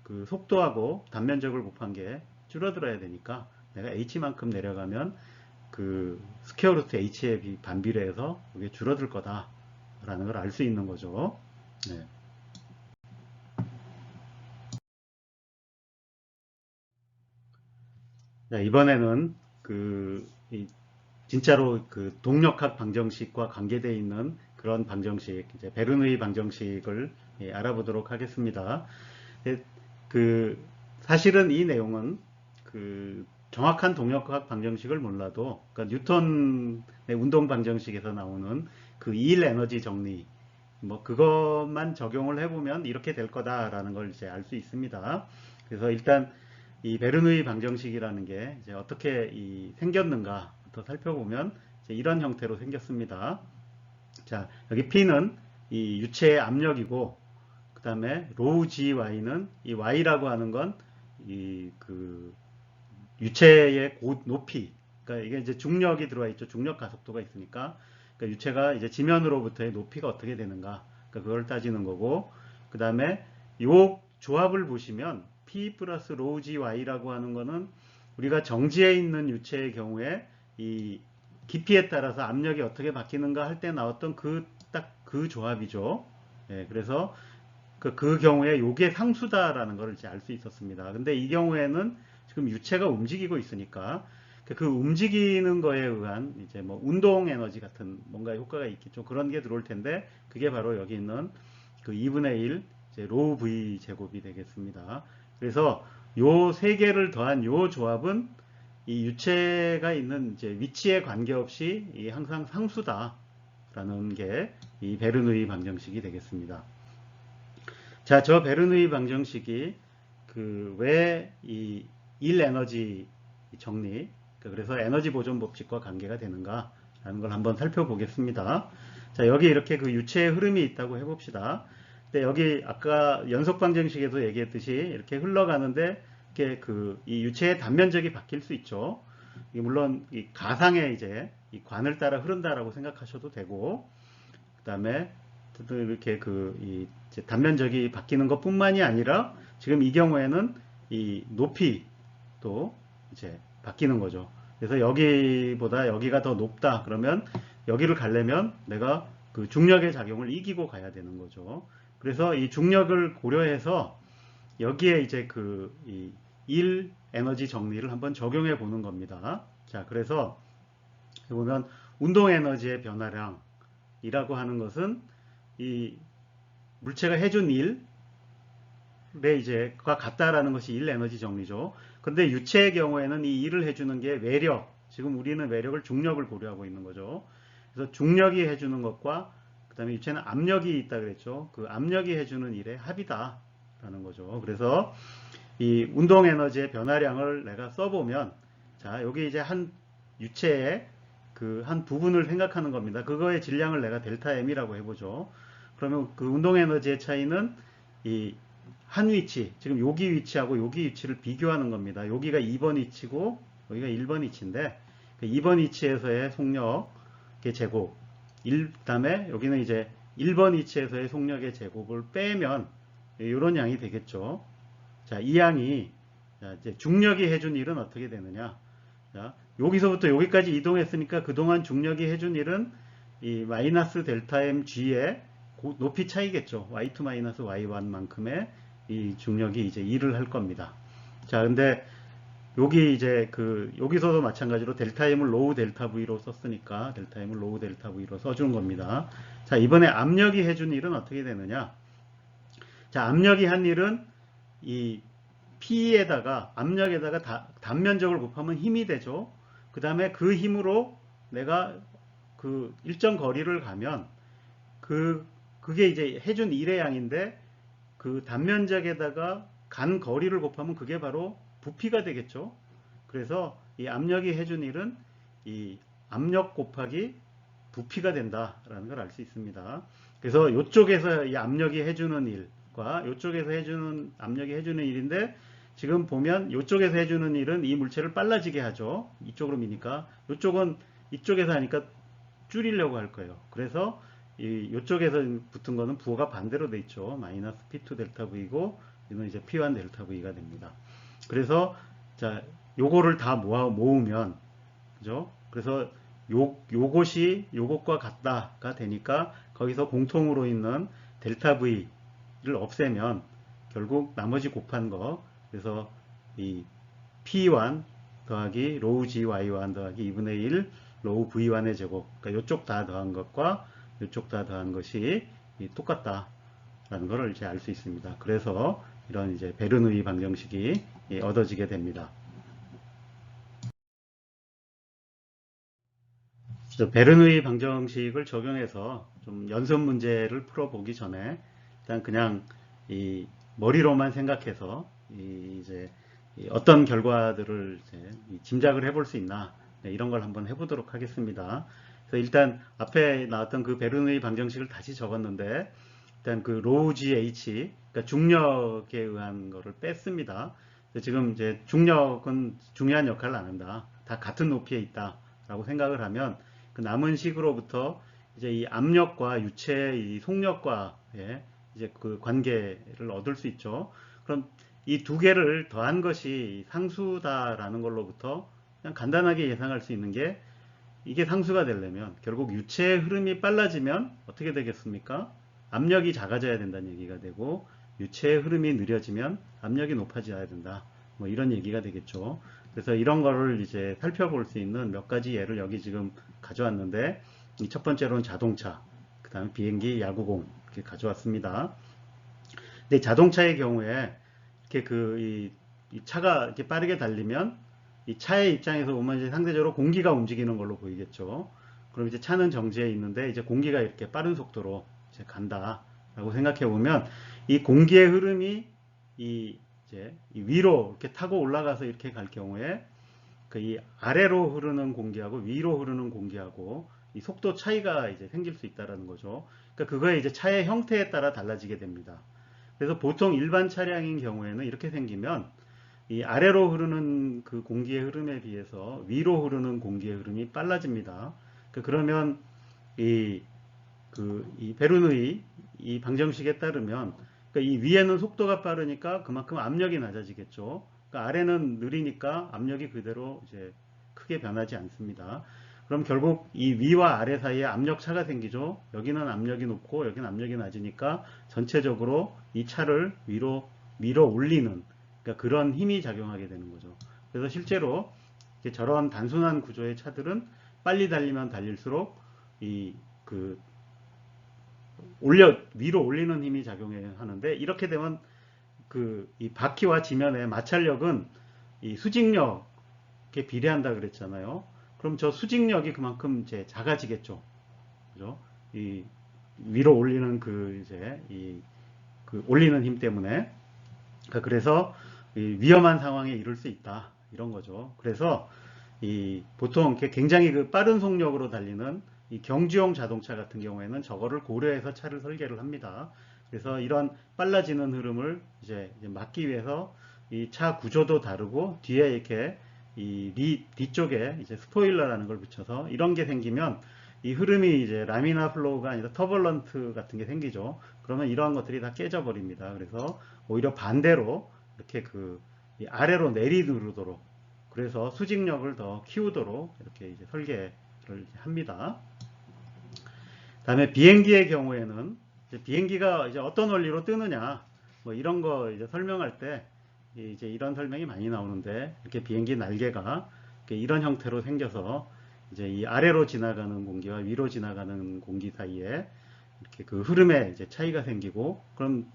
그 속도하고 단면적을 곱한 게 줄어들어야 되니까 내가 h만큼 내려가면 그 스퀘어 루트 h에 반비례해서 이게 줄어들 거다라는 걸 알 수 있는 거죠. 네. 자, 이번에는 진짜로 그 동력학 방정식과 관계되어 있는 그런 방정식, 이제 베르누이 방정식을 알아보도록 하겠습니다. 사실은 이 내용은 그 정확한 동력학 방정식을 몰라도, 그러니까 뉴턴의 운동 방정식에서 나오는 그 이일 에너지 정리, 뭐 그것만 적용을 해보면 이렇게 될 거다라는 걸 이제 알 수 있습니다. 그래서 일단 이 베르누이 방정식이라는 게 이제 어떻게 생겼는가부터 살펴보면 이제 이런 형태로 생겼습니다. 자, 여기 P는 이 유체의 압력이고, 그 다음에 로우 GY는 이 Y라고 하는 건 그 유체의 높이, 그러니까 이게 이제 중력이 들어와 있죠. 중력 가속도가 있으니까. 그러니까 유체가 이제 지면으로부터의 높이가 어떻게 되는가, 그러니까 그걸 따지는 거고, 그 다음에 요 조합을 보시면 P 플러스 로우 GY라고 하는 거는 우리가 정지해 있는 유체의 경우에 이 깊이에 따라서 압력이 어떻게 바뀌는가 할 때 나왔던 딱 그 조합이죠. 예, 그래서 그 경우에 요게 상수다라는 걸 이제 알 수 있었습니다. 근데 이 경우에는 지금 유체가 움직이고 있으니까 그 움직이는 거에 의한 이제 뭐 운동 에너지 같은 뭔가 효과가 있겠죠. 그런 게 들어올 텐데 그게 바로 여기 있는 그 2분의 1 이제 로우 V 제곱이 되겠습니다. 그래서 요 세 개를 더한 요 조합은 이 유체가 있는 이제 위치에 관계없이 항상 상수다라는 게 이 베르누이 방정식이 되겠습니다. 자, 저 베르누이 방정식이 왜 이 일 에너지 정리, 그래서 에너지 보존 법칙과 관계가 되는가라는 걸 한번 살펴보겠습니다. 자, 여기 이렇게 그 유체의 흐름이 있다고 해봅시다. 근데 여기 아까 연속 방정식에도 얘기했듯이 이렇게 흘러가는데 이렇게 이 유체의 단면적이 바뀔 수 있죠. 물론 이 가상의 이제 이 관을 따라 흐른다라고 생각하셔도 되고, 그 다음에 이렇게 이제 단면적이 바뀌는 것뿐만이 아니라 지금 이 경우에는 이 높이도 이제 바뀌는 거죠. 그래서 여기보다 여기가 더 높다 그러면 여기를 가려면 내가 그 중력의 작용을 이기고 가야 되는 거죠. 그래서 이 중력을 고려해서 여기에 이제 이 일 에너지 정리를 한번 적용해 보는 겁니다. 자, 그래서 보면 운동 에너지의 변화량이라고 하는 것은 이 물체가 해준 일에 이제가 같다라는 것이 일 에너지 정리죠. 근데 유체의 경우에는 이 일을 해주는 게 외력, 지금 우리는 외력을 중력을 고려하고 있는 거죠. 그래서 중력이 해주는 것과 그 다음에 유체는 압력이 있다 그랬죠. 그 압력이 해주는 일의 합이다라는 거죠. 그래서 이 운동 에너지의 변화량을 내가 써보면, 자, 여기 이제 한 유체의 한 부분을 생각하는 겁니다. 그거의 질량을 내가 델타 M이라고 해보죠. 그러면 그 운동 에너지의 차이는 이 한 위치, 지금 여기 위치하고 여기 위치를 비교하는 겁니다. 여기가 2번 위치고 여기가 1번 위치인데, 2번 위치에서의 속력의 제곱, 그 다음에 여기는 이제 1번 위치에서의 속력의 제곱을 빼면 이런 양이 되겠죠. 자, 이 양이 이제 중력이 해준 일은 어떻게 되느냐. 자, 여기서부터 여기까지 이동했으니까 그동안 중력이 해준 일은 이 마이너스 델타 M G의 높이 차이겠죠. Y2 마이너스 Y1만큼의 이 중력이 이제 일을 할 겁니다. 자, 근데 여기 이제 여기서도 마찬가지로 델타 M을 로우 델타 V로 썼으니까 델타 M을 로우 델타 V로 써주는 겁니다. 자, 이번에 압력이 해준 일은 어떻게 되느냐. 자, 압력이 한 일은 이 P에다가 압력에다가 단면적을 곱하면 힘이 되죠. 그 다음에 그 힘으로 내가 일정 거리를 가면 그게 이제 해준 1의 양인데 그 단면적에다가 간 거리를 곱하면 그게 바로 부피가 되겠죠. 그래서 이 압력이 해준 1은 이 압력 곱하기 부피가 된다라는 걸 알 수 있습니다. 그래서 이쪽에서 이 압력이 해주는 일과 이쪽에서 해주는 압력이 해주는 일인데 지금 보면 이쪽에서 해주는 일은 이 물체를 빨라지게 하죠. 이쪽으로 미니까 이쪽은 이쪽에서 하니까 줄이려고 할 거예요. 그래서 이쪽에서 붙은 거는 부호가 반대로 돼 있죠. 마이너스 P2 델타 V고 이건 이제 P1 델타 V가 됩니다. 그래서 자 요거를 다 모으면 그죠? 그래서 요것이 요것과 같다가 되니까 거기서 공통으로 있는 델타 V를 없애면 결국 나머지 곱한 거 그래서 이 P1 더하기 로우 GY1 더하기 2분의 1 로우 V1의 제곱 그러니까 요쪽 다 더한 것과 요쪽 다 더한 것이 똑같다라는 것을 이제 알 수 있습니다. 그래서 이런 이제 베르누이 방정식이 얻어지게 됩니다. 베르누이 방정식을 적용해서 좀 연습 문제를 풀어보기 전에 일단 그냥 이 머리로만 생각해서 이제 어떤 결과들을 이제 짐작을 해볼 수 있나 이런 걸 한번 해보도록 하겠습니다. 그래서 일단 앞에 나왔던 그 베르누이 방정식을 다시 적었는데 일단 그 로우 GH 그러니까 중력에 의한 거를 뺐습니다. 지금 이제 중력은 중요한 역할을 안 한다. 다 같은 높이에 있다라고 생각을 하면 그 남은 식으로부터 이제 이 압력과 유체의 이 속력과의 이제 그 관계를 얻을 수 있죠. 그럼 이 두 개를 더한 것이 상수다라는 걸로부터 그냥 간단하게 예상할 수 있는 게 이게 상수가 되려면 결국 유체의 흐름이 빨라지면 어떻게 되겠습니까? 압력이 작아져야 된다는 얘기가 되고 유체의 흐름이 느려지면 압력이 높아져야 된다. 뭐 이런 얘기가 되겠죠. 그래서 이런 거를 이제 살펴볼 수 있는 몇 가지 예를 여기 지금 가져왔는데 이 첫 번째로는 자동차, 그 다음에 비행기, 야구공 이렇게 가져왔습니다. 근데 자동차의 경우에 이렇게 이 차가 이렇게 빠르게 달리면 이 차의 입장에서 보면 이제 상대적으로 공기가 움직이는 걸로 보이겠죠. 그럼 이제 차는 정지해 있는데 이제 공기가 이렇게 빠른 속도로 이제 간다라고 생각해 보면 이 공기의 흐름이 이제 위로 이렇게 타고 올라가서 이렇게 갈 경우에 그 이 아래로 흐르는 공기하고 위로 흐르는 공기하고 이 속도 차이가 이제 생길 수 있다라는 거죠. 그러니까 그거에 이제 차의 형태에 따라 달라지게 됩니다. 그래서 보통 일반 차량인 경우에는 이렇게 생기면 이 아래로 흐르는 그 공기의 흐름에 비해서 위로 흐르는 공기의 흐름이 빨라집니다. 그러면 이 베르누이 이 방정식에 따르면 그러니까 이 위에는 속도가 빠르니까 그만큼 압력이 낮아지겠죠. 그러니까 아래는 느리니까 압력이 그대로 이제 크게 변하지 않습니다. 그럼 결국 이 위와 아래 사이에 압력 차가 생기죠. 여기는 압력이 높고 여기는 압력이 낮으니까 전체적으로 이 차를 위로 밀어 올리는 그러니까 그런 힘이 작용하게 되는 거죠. 그래서 실제로 저런 단순한 구조의 차들은 빨리 달리면 달릴수록 위로 올리는 힘이 작용하는데 이렇게 되면 이 바퀴와 지면의 마찰력은 이 수직력에 비례한다 그랬잖아요. 그럼 저 수직력이 그만큼 이제 작아지겠죠. 그죠? 이 위로 올리는 올리는 힘 때문에. 그래서 위험한 상황에 이를 수 있다. 이런 거죠. 그래서 보통 굉장히 빠른 속력으로 달리는 이 경주용 자동차 같은 경우에는 저거를 고려해서 차를 설계를 합니다. 그래서 이런 빨라지는 흐름을 이제 막기 위해서 이 차 구조도 다르고 뒤에 이렇게 뒤쪽에 이제 스포일러라는 걸 붙여서 이런 게 생기면 이 흐름이 이제 라미나 플로우가 아니라 터벌런트 같은 게 생기죠. 그러면 이러한 것들이 다 깨져 버립니다. 그래서 오히려 반대로 이렇게 이 아래로 내리누르도록 그래서 수직력을 더 키우도록 이렇게 이제 설계를 합니다. 다음에 비행기의 경우에는 이제 비행기가 이제 어떤 원리로 뜨느냐 뭐 이런 거 이제 설명할 때 이제 이런 설명이 많이 나오는데 이렇게 비행기 날개가 이렇게 이런 형태로 생겨서 이제 이 아래로 지나가는 공기와 위로 지나가는 공기 사이에 이렇게 그 흐름에 이제 차이가 생기고 그럼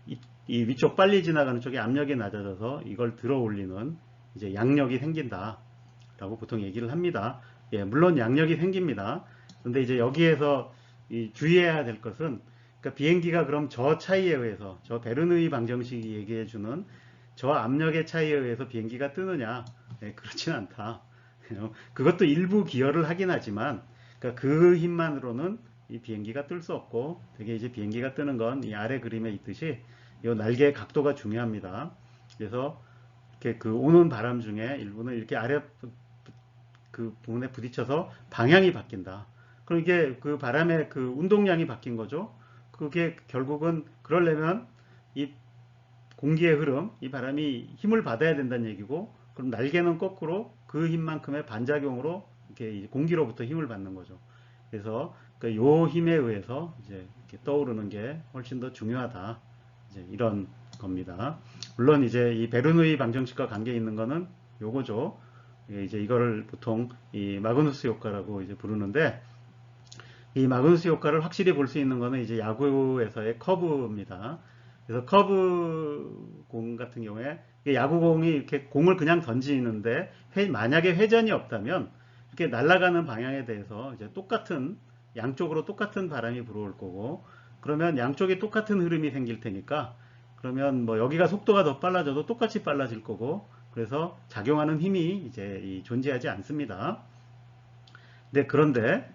이 위쪽 빨리 지나가는 쪽에 압력이 낮아져서 이걸 들어 올리는 이제 양력이 생긴다라고 보통 얘기를 합니다. 예, 물론 양력이 생깁니다. 근데 이제 여기에서 이 주의해야 될 것은, 그러니까 비행기가 그럼 저 차이에 의해서, 저 베르누이 방정식이 얘기해주는 저 압력의 차이에 의해서 비행기가 뜨느냐? 네, 그렇진 않다. 그것도 일부 기여를 하긴 하지만, 그러니까 그 힘만으로는 이 비행기가 뜰 수 없고, 되게 이제 비행기가 뜨는 건 이 아래 그림에 있듯이 이 날개의 각도가 중요합니다. 그래서 이렇게 그 오는 바람 중에 일부는 이렇게 아래 그 부분에 부딪혀서 방향이 바뀐다. 그럼 이게 그 바람의 그 운동량이 바뀐 거죠. 그게 결국은 그러려면 이 공기의 흐름, 이 바람이 힘을 받아야 된다는 얘기고, 그럼 날개는 거꾸로 그 힘만큼의 반작용으로 이렇게 공기로부터 힘을 받는 거죠. 그래서 요 힘에 의해서 이제 이렇게 떠오르는 게 훨씬 더 중요하다. 이제 이런 겁니다. 물론 이제 이 베르누이 방정식과 관계 있는 거는 요거죠. 이제 이거를 보통 이 마그누스 효과라고 이제 부르는데, 이 마그누스 효과를 확실히 볼 수 있는 거는 이제 야구에서의 커브입니다. 그래서 커브 공 같은 경우에 야구공이 이렇게 공을 그냥 던지는데 만약에 회전이 없다면 이렇게 날아가는 방향에 대해서 이제 똑같은 양쪽으로 똑같은 바람이 불어올 거고, 그러면 양쪽에 똑같은 흐름이 생길 테니까, 그러면 뭐 여기가 속도가 더 빨라져도 똑같이 빨라질 거고, 그래서 작용하는 힘이 이제 존재하지 않습니다. 그런데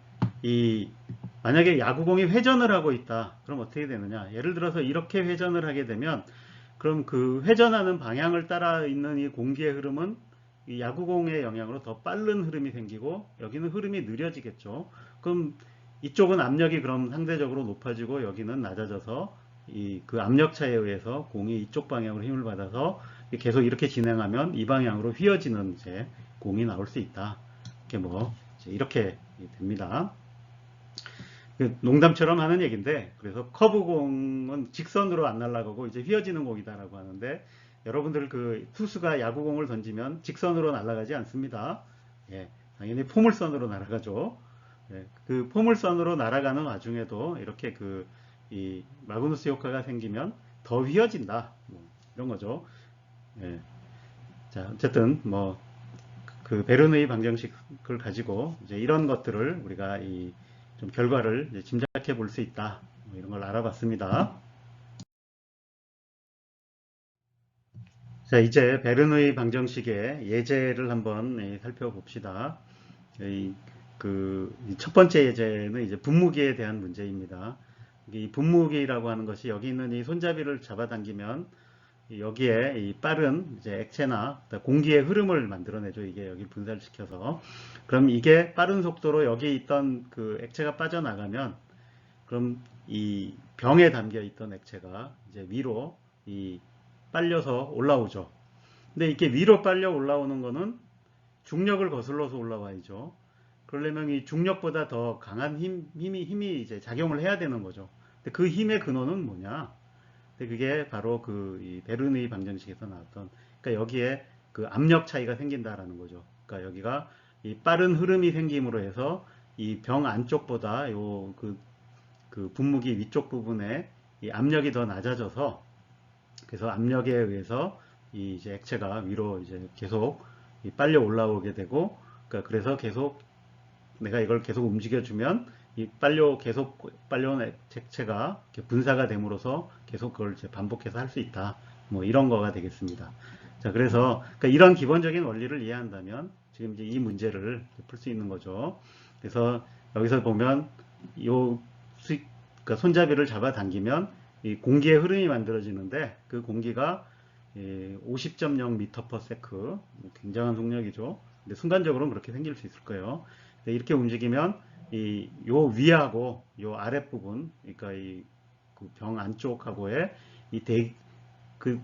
만약에 야구공이 회전을 하고 있다. 그럼 어떻게 되느냐? 예를 들어서 이렇게 회전을 하게 되면, 그럼 그 회전하는 방향을 따라 있는 이 공기의 흐름은 이 야구공의 영향으로 더 빠른 흐름이 생기고, 여기는 흐름이 느려지겠죠. 그럼 이쪽은 압력이 그럼 상대적으로 높아지고, 여기는 낮아져서 그 압력 차에 의해서 공이 이쪽 방향으로 힘을 받아서 계속 이렇게 진행하면 이 방향으로 휘어지는 이제 공이 나올 수 있다. 이렇게 됩니다. 농담처럼 하는 얘기인데, 그래서 커브공은 직선으로 안 날아가고 이제 휘어지는 공이다라고 하는데, 여러분들 그 투수가 야구공을 던지면 직선으로 날아가지 않습니다. 예, 당연히 포물선으로 날아가죠. 예, 그 포물선으로 날아가는 와중에도 이렇게 이 마그누스 효과가 생기면 더 휘어진다. 이런 거죠. 예. 자, 어쨌든 그 베르누이 방정식을 가지고 이제 이런 것들을 우리가 좀 결과를 이제 짐작해 볼 수 있다. 이런 걸 알아봤습니다. 자, 이제 베르누이 방정식의 예제를 한번 살펴봅시다. 첫 번째 예제는 이제 분무기에 대한 문제입니다. 이 분무기라고 하는 것이 여기 있는 이 손잡이를 잡아당기면 여기에 이 빠른 이제 액체나 공기의 흐름을 만들어내죠. 이게 여기 분산시켜서. 그럼 이게 빠른 속도로 여기 있던 그 액체가 빠져나가면, 그럼 이 병에 담겨 있던 액체가 이제 위로 빨려서 올라오죠. 근데 이렇게 위로 빨려 올라오는 거는 중력을 거슬러서 올라와야죠. 그러려면 이 중력보다 더 강한 힘이 이제 작용을 해야 되는 거죠. 근데 그 힘의 근원은 뭐냐? 근데 그게 바로 이 베르누이 방정식에서 나왔던, 그러니까 여기에 그 압력 차이가 생긴다라는 거죠. 그러니까 여기가 이 빠른 흐름이 생김으로 해서 이 병 안쪽보다 그 분무기 위쪽 부분에 이 압력이 더 낮아져서, 그래서 압력에 의해서 이제 액체가 위로 이제 계속 빨려 올라오게 되고, 그러니까 그래서 계속 내가 이걸 계속 움직여주면 계속 빨려온 액체가 분사가 됨으로써 계속 그걸 이제 반복해서 할 수 있다. 이런 거가 되겠습니다. 자, 그래서 그러니까 이런 기본적인 원리를 이해한다면 지금 이제 이 문제를 풀 수 있는 거죠. 그래서 여기서 보면 그러니까 손잡이를 잡아 당기면 이 공기의 흐름이 만들어지는데, 그 공기가 50.0 m/s, 굉장한 속력이죠. 근데 순간적으로는 그렇게 생길 수 있을 거예요. 이렇게 움직이면 요 위하고 요 아랫부분, 그러니까 그 병 안쪽하고의 그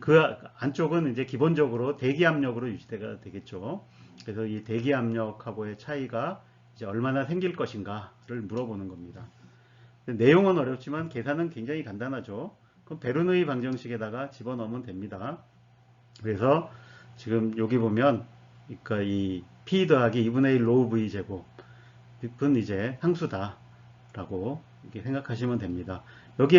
안쪽은 이제 기본적으로 대기 압력으로 유지가 되겠죠. 그래서 이 대기 압력하고의 차이가 이제 얼마나 생길 것인가를 물어보는 겁니다. 내용은 어렵지만 계산은 굉장히 간단하죠. 그럼 베르누이 방정식에다가 집어넣으면 됩니다. 그래서 지금 여기 보면, 그러니까 이 P 더하기 2분의 1 로우 V 제곱은 이제 상수다라고 이렇게 생각하시면 됩니다. 여기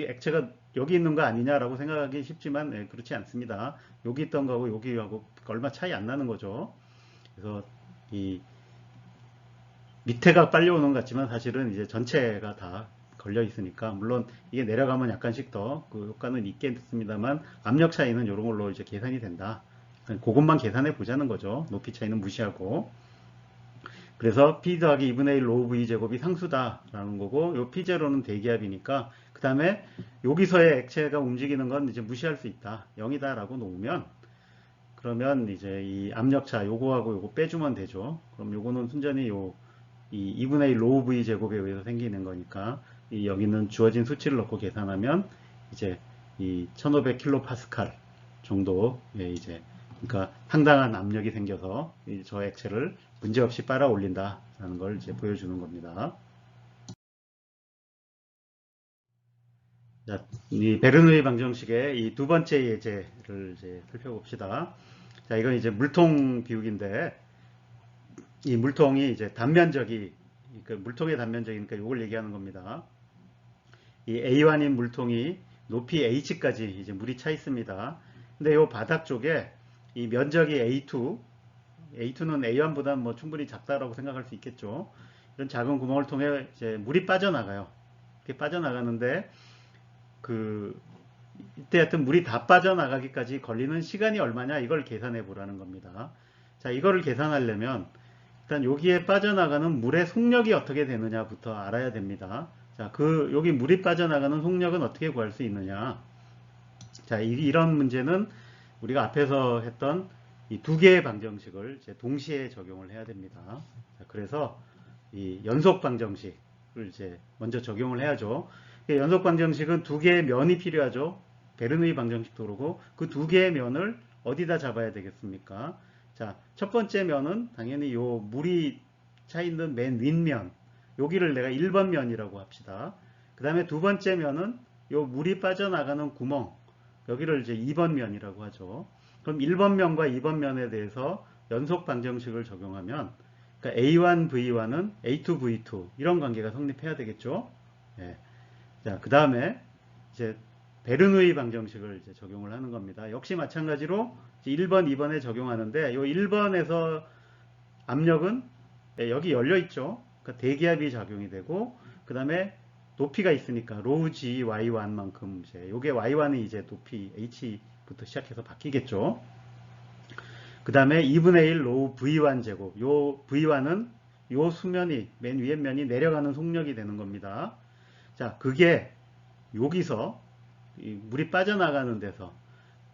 액체가 여기 있는 거 아니냐라고 생각하기 쉽지만, 그렇지 않습니다. 여기 있던 거하고 여기하고 얼마 차이 안 나는 거죠. 그래서 밑에가 빨리 오는 것 같지만 사실은 이제 전체가 다 걸려 있으니까, 물론 이게 내려가면 약간씩 더 그 효과는 있겠습니다만 압력 차이는 이런 걸로 이제 계산이 된다. 그것만 계산해 보자는 거죠. 높이 차이는 무시하고. 그래서 P 더하기 2분의 1 로우 V 제곱이 상수다라는 거고, 요 P0는 대기압이니까, 그 다음에 여기서의 액체가 움직이는 건 이제 무시할 수 있다. 0이다라고 놓으면, 그러면 이제 이 압력차 요거하고 요거 빼주면 되죠. 그럼 요거는 순전히 이 2분의 1 로우 V 제곱에 의해서 생기는 거니까, 이 여기는 주어진 수치를 넣고 계산하면 이제 이 1500kPa 정도, 예, 이제 그러니까 상당한 압력이 생겨서 저 액체를 문제없이 빨아 올린다라는 걸 이제 보여주는 겁니다. 자, 이 베르누이 방정식의 이 두 번째 예제를 이제 살펴봅시다. 자, 이건 이제 물통 비우기인데, 이 물통이 이제 단면적이, 그러니까 물통의 단면적이니까 이걸 얘기하는 겁니다. 이 A1인 물통이 높이 H까지 이제 물이 차 있습니다. 근데 이 바닥 쪽에 이 면적이 A2, A2는 A1보다 뭐 충분히 작다라고 생각할 수 있겠죠. 이런 작은 구멍을 통해 이제 물이 빠져나가요. 이렇게 빠져나가는데, 이때 하여튼 물이 다 빠져나가기까지 걸리는 시간이 얼마냐, 이걸 계산해 보라는 겁니다. 자, 이거를 계산하려면 일단 여기에 빠져나가는 물의 속력이 어떻게 되느냐부터 알아야 됩니다. 자, 여기 물이 빠져나가는 속력은 어떻게 구할 수 있느냐. 자, 이런 문제는 우리가 앞에서 했던 이 두 개의 방정식을 이제 동시에 적용을 해야 됩니다. 자, 그래서 이 연속 방정식을 이제 먼저 적용을 해야죠. 연속 방정식은 두 개의 면이 필요하죠. 베르누이 방정식도 그러고, 그 두 개의 면을 어디다 잡아야 되겠습니까? 자, 첫 번째 면은 당연히 요 물이 차 있는 맨 윗면, 여기를 내가 1번 면이라고 합시다. 그 다음에 두 번째 면은 요 물이 빠져나가는 구멍, 여기를 이제 2번 면이라고 하죠. 그럼 1번 면과 2번 면에 대해서 연속 방정식을 적용하면, 그러니까 A1 V1은 A2 V2 이런 관계가 성립해야 되겠죠. 예. 자, 그 다음에 이제 베르누이 방정식을 이제 적용을 하는 겁니다. 역시 마찬가지로 1번, 2번에 적용하는데, 이 1번에서 압력은 여기 열려 있죠. 그러니까 대기압이 작용이 되고, 그 다음에 높이가 있으니까 로우 G Y1만큼 이제 요게 Y1이 이제 높이 H부터 시작해서 바뀌겠죠. 그 다음에 2분의 1 로우 V1 제곱. 요 V1은 요 수면이 맨 위에 면이 내려가는 속력이 되는 겁니다. 자, 그게 여기서 물이 빠져나가는 데서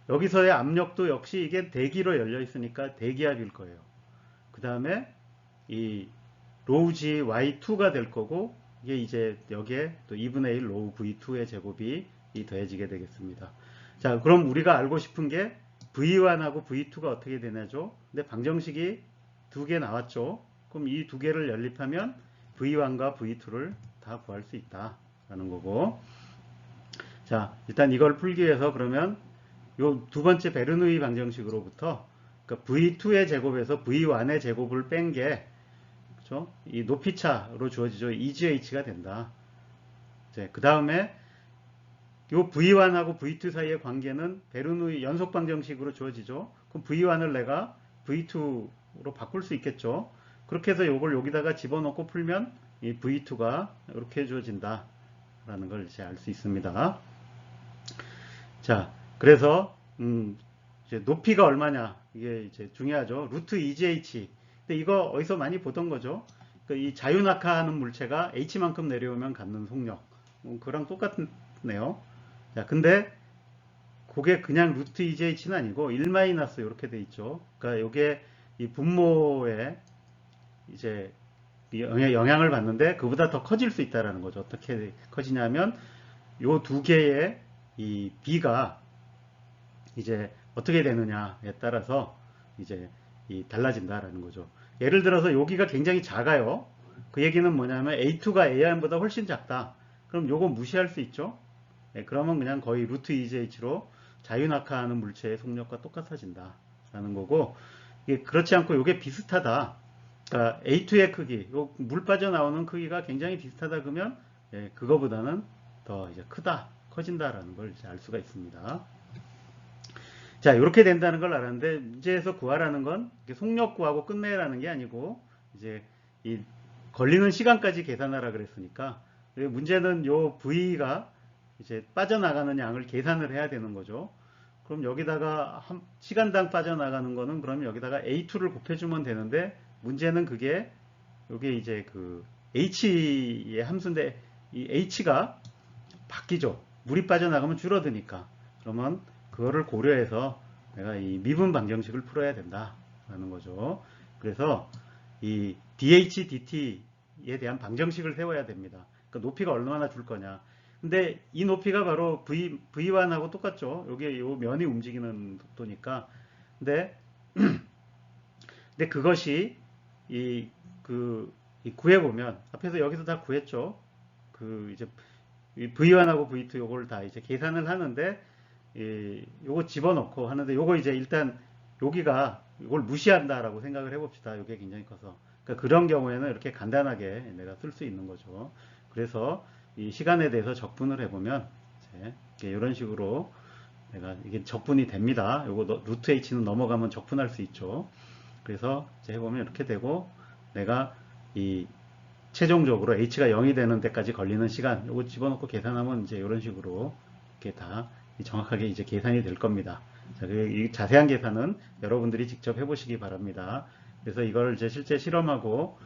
여기서의 압력도 역시 이게 대기로 열려 있으니까 대기압일 거예요. 그 다음에 이 로우 G Y2가 될 거고, 이게 이제 여기에 또 2분의 1 로우 V2의 제곱이 더해지게 되겠습니다. 자, 그럼 우리가 알고 싶은 게 V1하고 V2가 어떻게 되냐죠. 근데 방정식이 두 개 나왔죠. 그럼 이 두 개를 연립하면 V1과 V2를 다 구할 수 있다 라는 거고, 자, 일단 이걸 풀기 위해서 그러면 요 두 번째 베르누이 방정식으로부터, 그러니까 V2의 제곱에서 V1의 제곱을 뺀 게, 그렇죠? 이 높이차로 주어지죠. EGH가 된다. 그 다음에 요 V1하고 V2 사이의 관계는 베르누이 연속 방정식으로 주어지죠. 그럼 V1을 내가 V2로 바꿀 수 있겠죠. 그렇게 해서 요걸 여기다가 집어넣고 풀면 이 V2가 이렇게 주어진다 라는 걸 이제 알 수 있습니다. 자, 그래서 이제 높이가 얼마냐, 이게 이제 중요하죠. 루트 EGH. 근데 이거 어디서 많이 보던 거죠. 그러니까 이 자유낙하하는 물체가 H만큼 내려오면 갖는 속력. 그랑 똑같네요. 자, 근데 그게 그냥 루트 EGH는 아니고 1 마이너스 이렇게 돼 있죠. 그러니까 이게 이 분모에 이제 영향을 받는데 그보다 더 커질 수 있다라는 거죠. 어떻게 커지냐면 요 두 개의 이 B가 이제 어떻게 되느냐에 따라서 이제 달라진다라는 거죠. 예를 들어서 여기가 굉장히 작아요. 그 얘기는 뭐냐면 A2가 A1보다 훨씬 작다. 그럼 요거 무시할 수 있죠. 네, 그러면 그냥 거의 루트 EGH로 자유낙하하는 물체의 속력과 똑같아진다 라는 거고, 이게 그렇지 않고 요게 비슷하다. 그러니까 A2의 크기, 요 물 빠져나오는 크기가 굉장히 비슷하다 그러면, 예, 그거보다는 더 이제 커진다라는 걸 이제 알 수가 있습니다. 자, 이렇게 된다는 걸 알았는데, 문제에서 구하라는 건 속력 구하고 끝내라는 게 아니고, 이제 이 걸리는 시간까지 계산하라 그랬으니까 문제는 요 V가 이제 빠져나가는 양을 계산을 해야 되는 거죠. 그럼 여기다가 시간당 빠져나가는 거는 그럼 여기다가 A2를 곱해주면 되는데 문제는 그게 요게 이제 그 H의 함수인데 이 H가 바뀌죠. 물이 빠져나가면 줄어드니까. 그러면 그거를 고려해서 내가 이 미분 방정식을 풀어야 된다라는 거죠. 그래서 이 dH, dt에 대한 방정식을 세워야 됩니다. 그러니까 높이가 얼마나 줄 거냐. 근데 이 높이가 바로 V1하고 똑같죠. 요게 요 면이 움직이는 속도니까. 근데 그것이 구해보면 앞에서 여기서 다 구했죠. 이제 V1하고 V2 요걸 다 이제 계산을 하는데 요거 집어넣고 하는데 요거 이제 일단 여기가 이걸 무시한다라고 생각을 해봅시다. 이게 굉장히 커서. 그러니까 그런 경우에는 이렇게 간단하게 내가 쓸 수 있는 거죠. 그래서 이 시간에 대해서 적분을 해보면 이제 이런 식으로 내가 이게 적분이 됩니다. 요거 루트 h는 넘어가면 적분할 수 있죠. 그래서 이제 해보면 이렇게 되고 내가 이 최종적으로 h가 0이 되는 데까지 걸리는 시간 요거 집어넣고 계산하면 이제 이런 식으로 이렇게 다 정확하게 이제 계산이 될 겁니다. 자, 이 자세한 계산은 여러분들이 직접 해보시기 바랍니다. 그래서 이걸 이제 실제 실험하고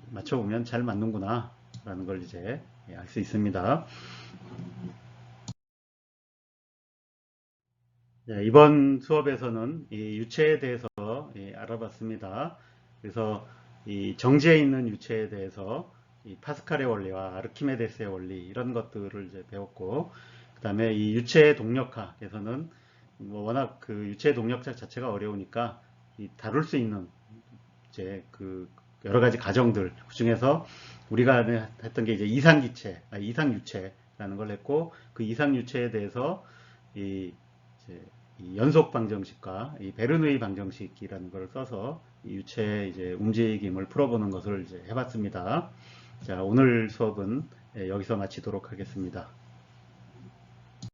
맞춰보면 잘 맞는구나 라는 걸 이제 알 수 있습니다. 네, 이번 수업에서는 이 유체에 대해서 알아봤습니다. 그래서 이 정지에 있는 유체에 대해서 이 파스칼의 원리와 아르키메데스의 원리 이런 것들을 이제 배웠고, 그 다음에 이 유체의 동력학에서는 뭐 워낙 그 유체의 동력학 자체가 어려우니까 다룰 수 있는 이제 그 여러 가지 가정들 그 중에서 우리가 했던 게 이제 이상유체라는 걸 했고, 그 이상유체에 대해서 이 연속 방정식과 이 베르누이 방정식이라는 걸 써서 이 유체의 이제 움직임을 풀어보는 것을 이제 해봤습니다. 자, 오늘 수업은 여기서 마치도록 하겠습니다.